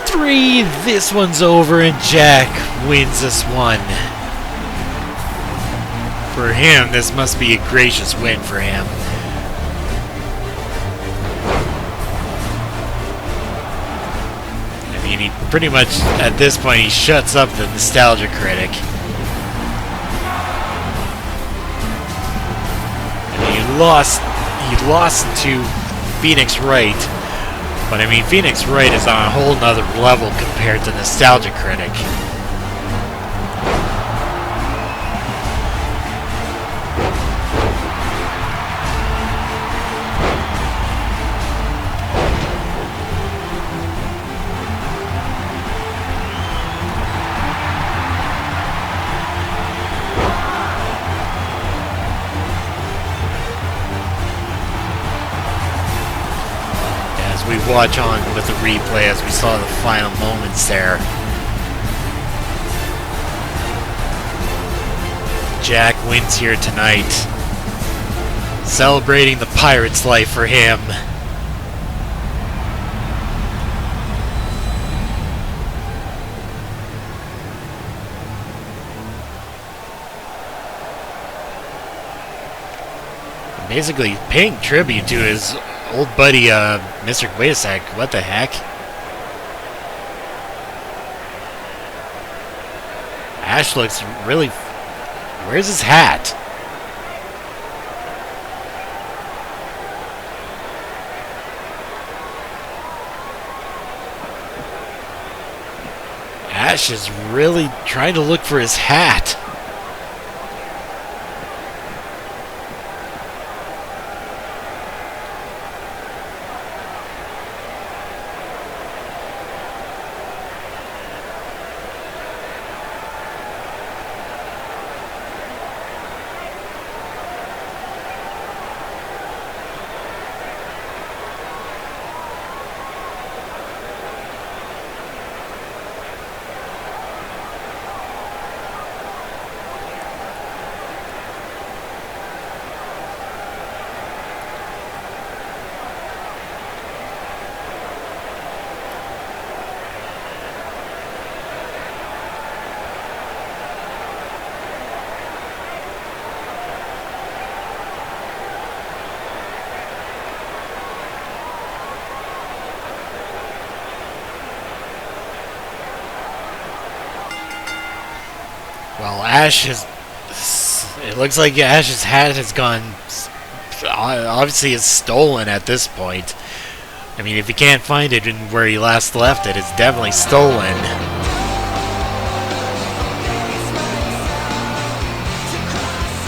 A: 3. This one's over and Jack wins this one. For him, this must be a gracious win for him. I mean, he pretty much, at this point, he shuts up the Nostalgia Critic. He lost to Phoenix Wright, but I mean Phoenix Wright is on a whole nother level compared to Nostalgia Critic. We watch on with the replay as we saw the final moments there. Jack wins here tonight, celebrating the pirate's life for him. Basically paying tribute to his old buddy, Mr. Wait a sec, what the heck? Ash looks really... Where's his hat? Ash is really trying to look for his hat. Well, Ash has... It looks like Ash's hat has gone... Obviously, it's stolen at this point. I mean, if you can't find it in where he last left it, it's definitely stolen.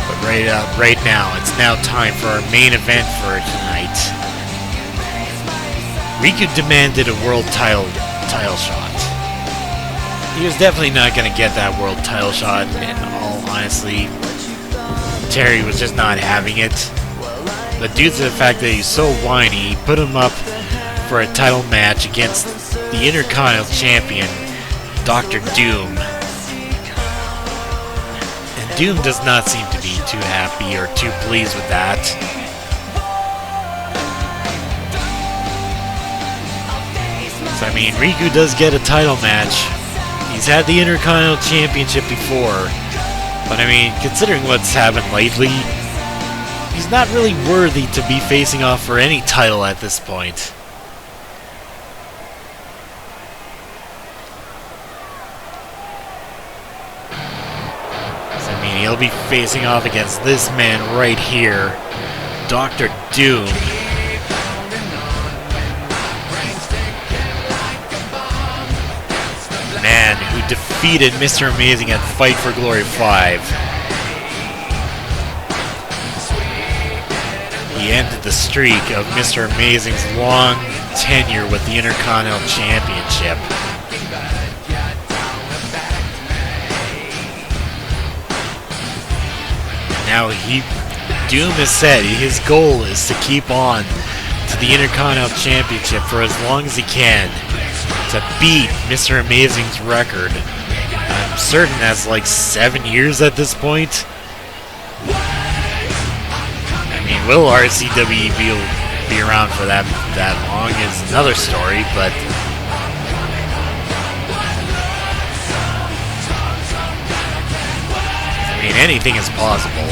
A: But right now, it's now time for our main event for tonight. Riku demanded a world title shot. He was definitely not going to get that world title shot, in all honesty. Terry was just not having it. But due to the fact that he's so whiny, he put him up for a title match against the Intercontinental Champion, Dr. Doom. And Doom does not seem to be too happy or too pleased with that. So, I mean, Riku does get a title match. He's had the Intercontinental Championship before, but I mean, considering what's happened lately, he's not really worthy to be facing off for any title at this point. I mean, he'll be facing off against this man right here, Dr. Doom. Man who defeated Mr. Amazing at Fight for Glory 5. He ended the streak of Mr. Amazing's long tenure with the Intercontinental Championship. Now Doom has said his goal is to keep on to the Intercontinental Championship for as long as he can, to beat Mr. Amazing's record. I'm certain that's like 7 years at this point. I mean, will RCWE be around for that long is another story, but I mean, anything is possible.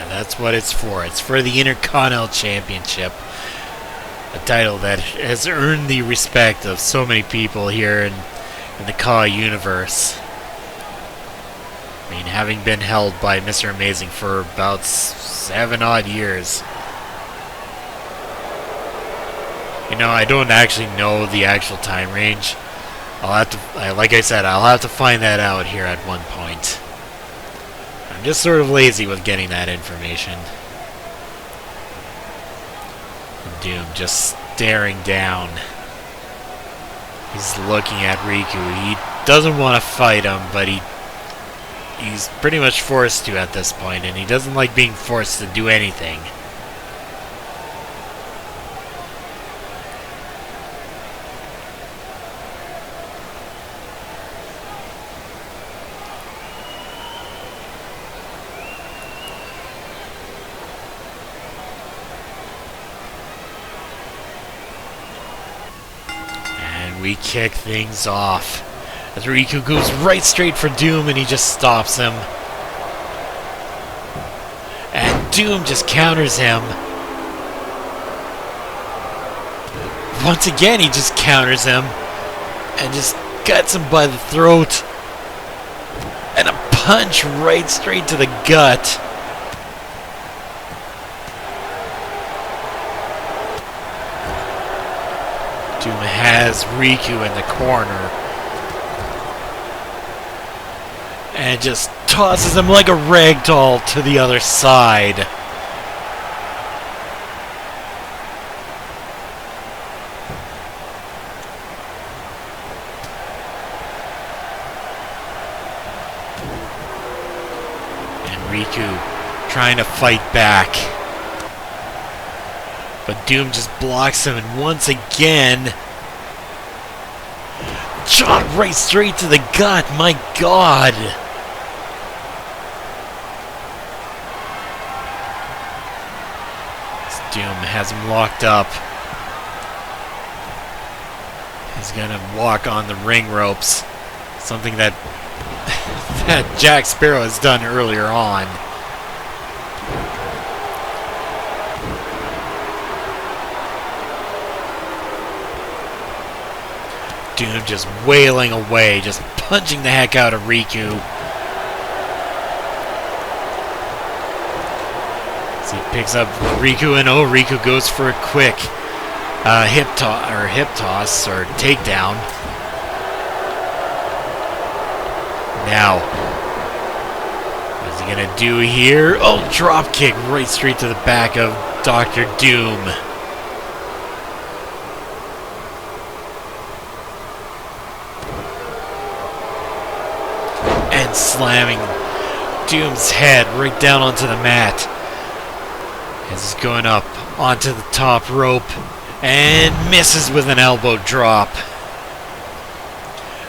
A: That's what it's for. It's for the Intercontinental Championship. A title that has earned the respect of so many people here in the KAW universe. I mean, having been held by Mr. Amazing for about 7 odd years. You know, I don't actually know the actual time range. I'll have to, like I said, I'll have to find that out here at one point. I'm just sort of lazy with getting that information. Doom just staring down. He's looking at Riku. He doesn't want to fight him, but he's pretty much forced to at this point, and he doesn't like being forced to do anything. We kick things off as Riku goes right straight for Doom and he just stops him. And Doom just counters him. Once again he just counters him and just guts him by the throat. And a punch right straight to the gut. Doom has Riku in the corner and just tosses him like a ragdoll to the other side. And Riku trying to fight back. But Doom just blocks him, and once again, shot right straight to the gut. My God! Doom has him locked up. He's gonna walk on the ring ropes, something that that Jack Sparrow has done earlier on. Doom just wailing away, just punching the heck out of Riku. So he picks up Riku and Riku goes for a quick hip toss or takedown. Now, as he gonna do here? Oh, drop kick right straight to the back of Dr. Doom. And slamming Doom's head right down onto the mat. As he's going up onto the top rope and misses with an elbow drop.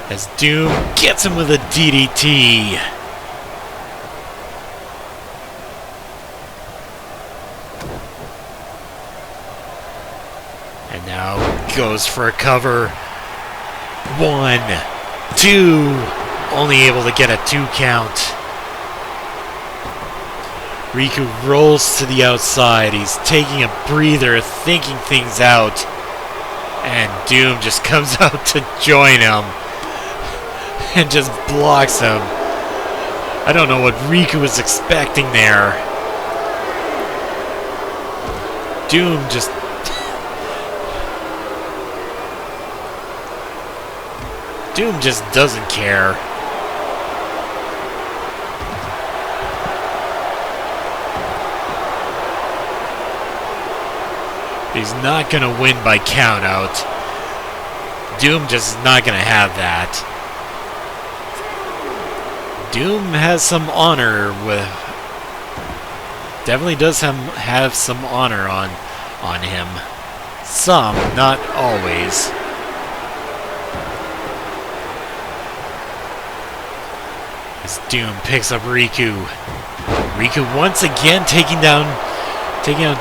A: As Doom gets him with a DDT. And now goes for a cover. 1, 2. Only able to get a 2 count. Riku rolls to the outside. He's taking a breather, thinking things out. And Doom just comes out to join him. And just blocks him. I don't know what Riku was expecting there. Doom just... Doom just doesn't care. He's not gonna win by countout. Doom just is not gonna have that. Doom has some honor with... Definitely does have some honor on him. Some, not always. As Doom picks up Riku. Riku once again taking down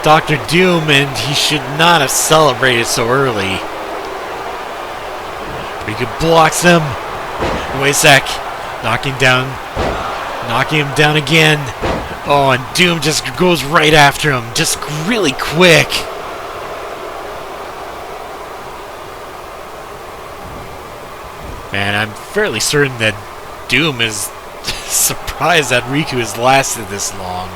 A: Dr. Doom, and he should not have celebrated so early. Riku blocks him. Wait a sec. Knocking him down again. Oh, and Doom just goes right after him, just really quick. Man, I'm fairly certain that Doom is surprised that Riku has lasted this long.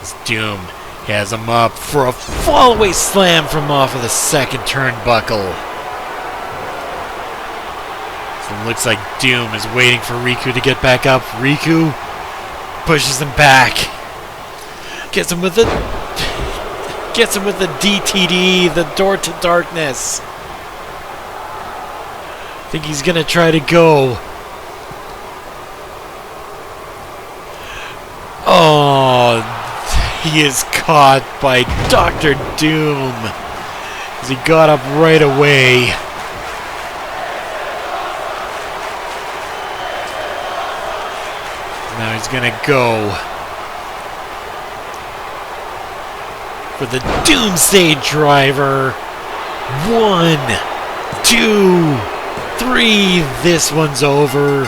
A: As Doom has him up for a fallaway slam from off of the second turnbuckle. So it looks like Doom is waiting for Riku to get back up. Riku pushes him back. Gets him with the DTD, the door to darkness. I think he's gonna try to go. Oh, he is caught by Dr. Doom as he got up right away. Now he's gonna go for the Doomsday Driver. 1, 2, 3. This one's over.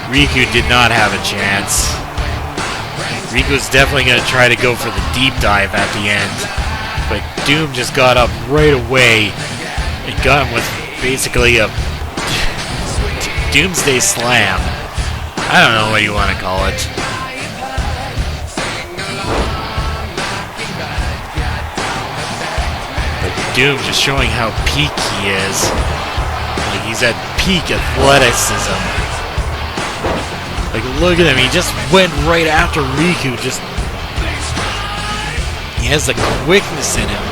A: Riku did not have a chance. Riku's definitely going to try to go for the deep dive at the end. But Doom just got up right away and got him with basically a Doomsday Slam. I don't know what you want to call it. But Doom just showing how peak he is. Like he's at peak athleticism. Like look at him, he just went right after Riku. He has the quickness in him.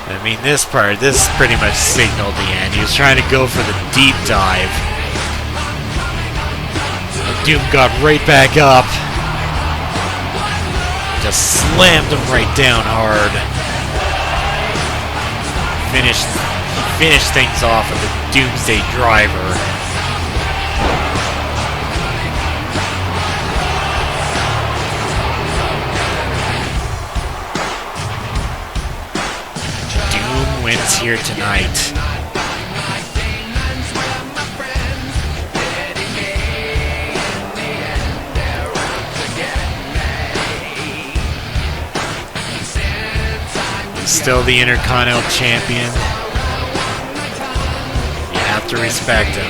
A: I mean, this pretty much signaled the end. He was trying to go for the deep dive. Doom got right back up. Just slammed him right down hard. Finished things off with the Doomsday Driver. Wins here tonight. He's still the Intercontinental Champion. You have to respect him.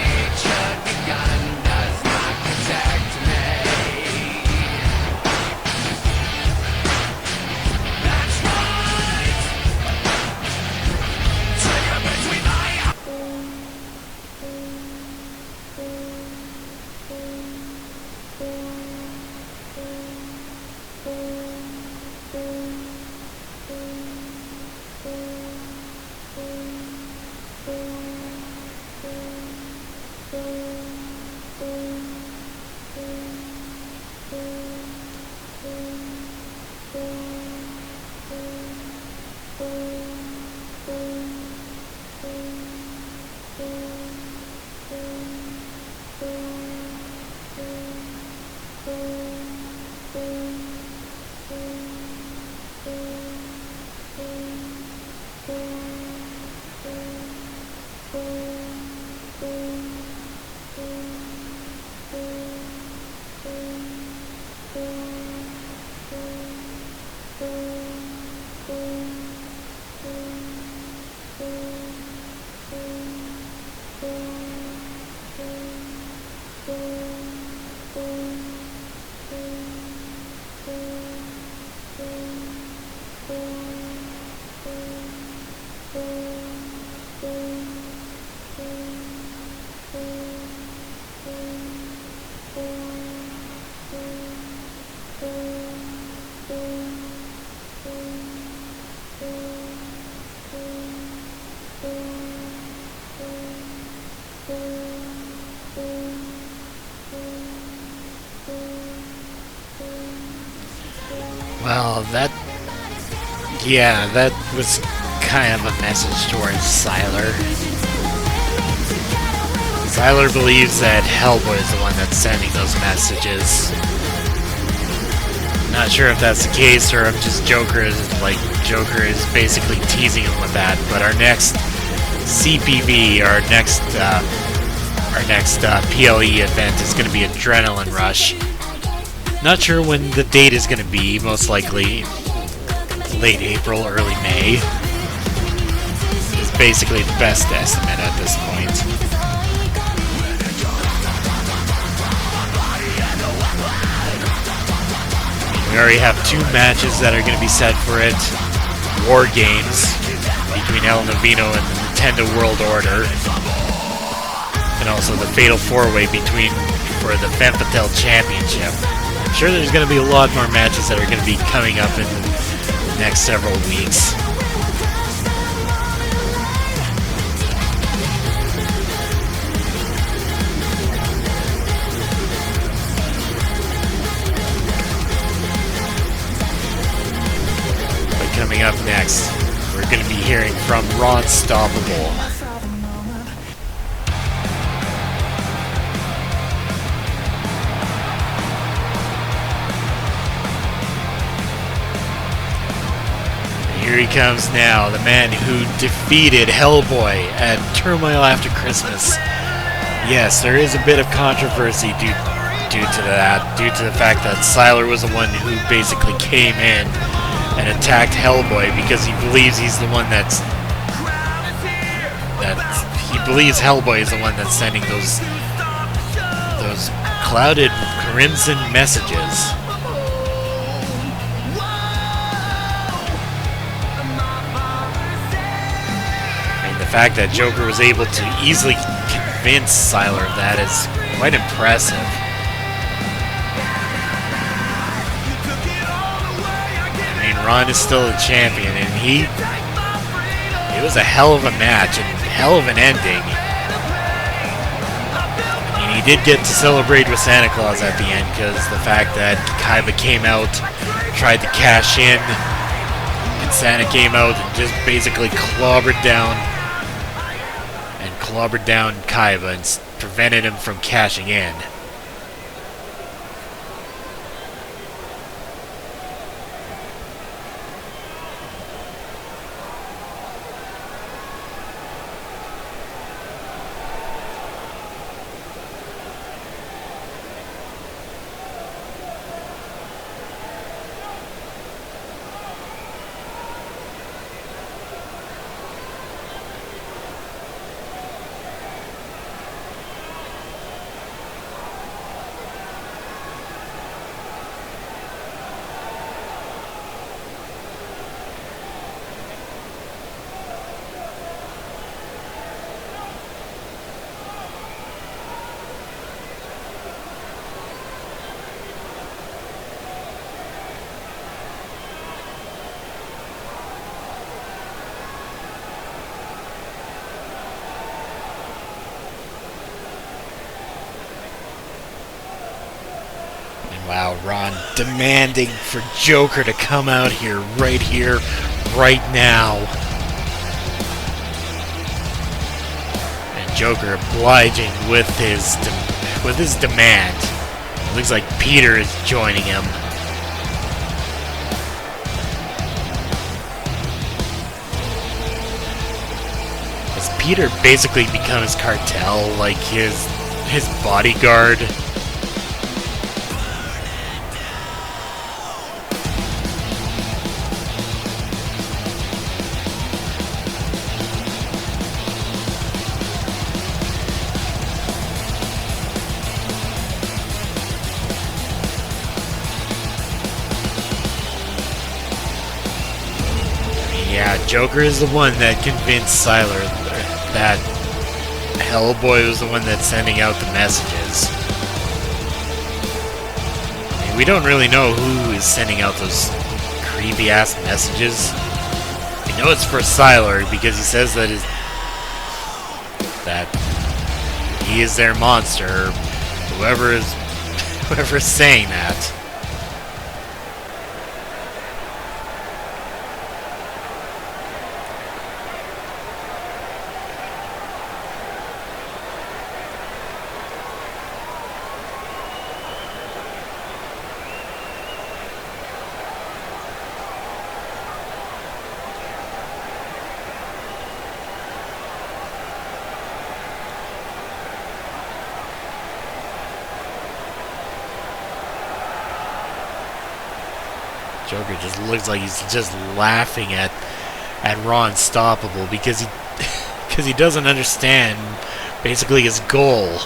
A: Well, that was kind of a message towards Sylar. Sylar believes that Hellboy is the one that's sending those messages. Not sure if that's the case, or if just Joker is basically teasing him with that. But our next CPV, our next PLE event is going to be Adrenaline Rush. Not sure when the date is going to be, most likely late April, early May. It's basically the best estimate at this point. We already have 2 matches that are going to be set for it. War Games between El Navino and the Nintendo World Order. And also the Fatal 4-Way for the Femme Fatale Championship. I'm sure there's going to be a lot more matches that are going to be coming up in the next several weeks. But coming up next, we're going to be hearing from Ron Stoppable. Here he comes now, the man who defeated Hellboy at Turmoil After Christmas. Yes, there is a bit of controversy due to the fact that Sylar was the one who basically came in and attacked Hellboy because he believes he's the one he believes Hellboy is the one that's sending those clouded crimson messages. The fact that Joker was able to easily convince Sylar of that is quite impressive. I mean, Ron is still a champion, and it was a hell of a match and hell of an ending. I mean, he did get to celebrate with Santa Claus at the end because the fact that Kaiba came out, tried to cash in, and Santa came out and just basically clobbered down Kaiba and prevented him from cashing in. And wow, Ron demanding for Joker to come out here, right now. And Joker obliging with his demand. It looks like Peter is joining him. Has Peter basically become his cartel, like his bodyguard? Yeah, Joker is the one that convinced Sylar that Hellboy was the one that's sending out the messages. I mean, we don't really know who is sending out those creepy-ass messages. We know it's for Sylar because he says that he is their monster. Whoever is saying that. Joker just looks like he's just laughing at Ron Stoppable because he doesn't understand basically his goal.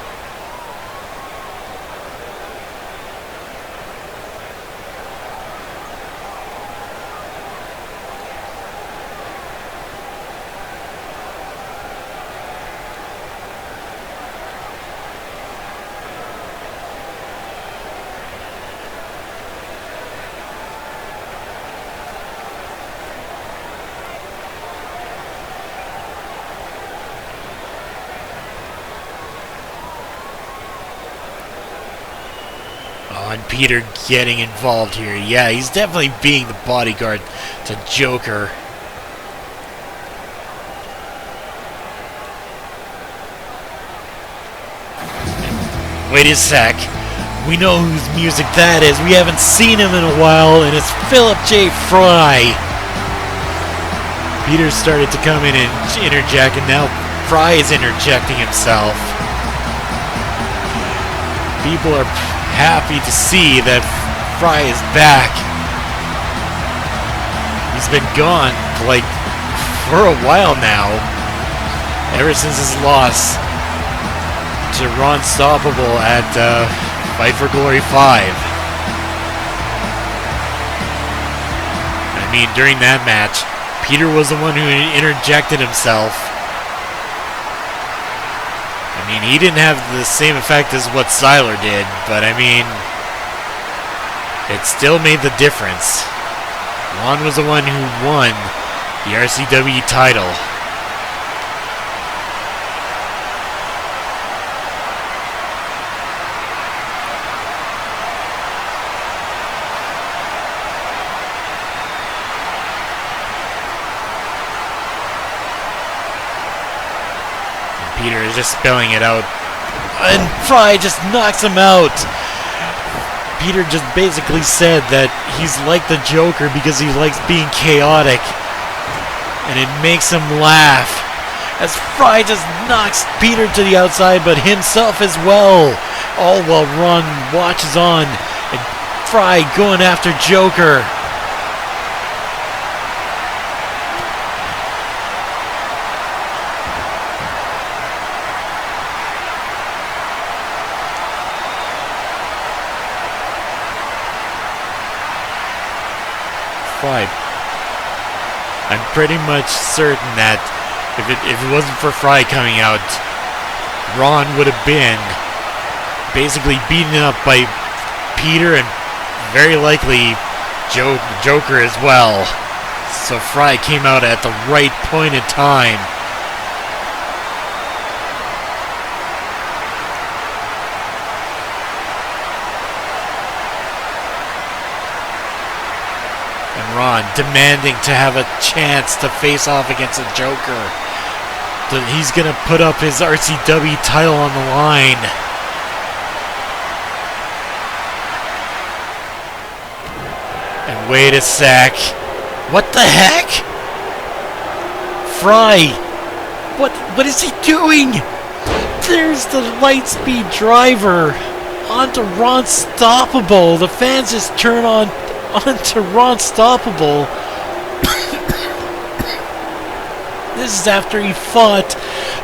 A: And Peter getting involved here. Yeah, he's definitely being the bodyguard to Joker. Wait a sec. We know whose music that is. We haven't seen him in a while, and it's Philip J. Fry. Peter started to come in and interject, and now Fry is interjecting himself. People are happy to see that Fry is back. He's been gone, like, for a while now. Ever since his loss to Ron Stoppable at Fight for Glory 5. I mean, during that match, Peter was the one who interjected himself. I mean, he didn't have the same effect as what Sylar did, but I mean, it still made the difference. Ron was the one who won the RCWE title. Peter is just spelling it out, and Fry just knocks him out. Peter just basically said that he's like the Joker because he likes being chaotic, and it makes him laugh. As Fry just knocks Peter to the outside, but himself as well, all while Ron watches on, and Fry going after Joker. I'm pretty much certain that if it wasn't for Fry coming out, Ron would have been basically beaten up by Peter and very likely Joker as well. So Fry came out at the right point in time. Ron, demanding to have a chance to face off against the Joker. He's gonna put up his RCWE title on the line. And wait a sec. What the heck? Fry! What is he doing? There's the Lightspeed driver onto Ron Stoppable. The fans just turn onto Ron Stoppable. This is after he fought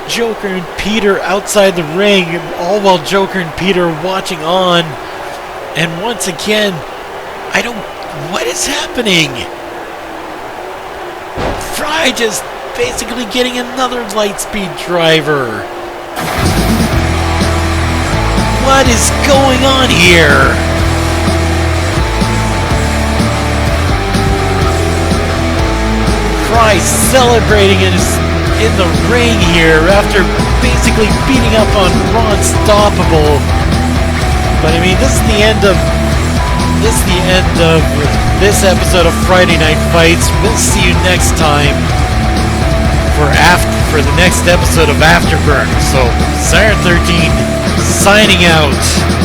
A: Joker and Peter outside the ring, all while Joker and Peter are watching on. And once again, what is happening? Fry just basically getting another Lightspeed driver. What is going on here? Fry celebrating in the ring here after basically beating up on Ron Stoppable. But I mean, this is the end of this episode of Friday Night Fights. We'll see you next time for the next episode of Afterburn. So, Siren 13 signing out.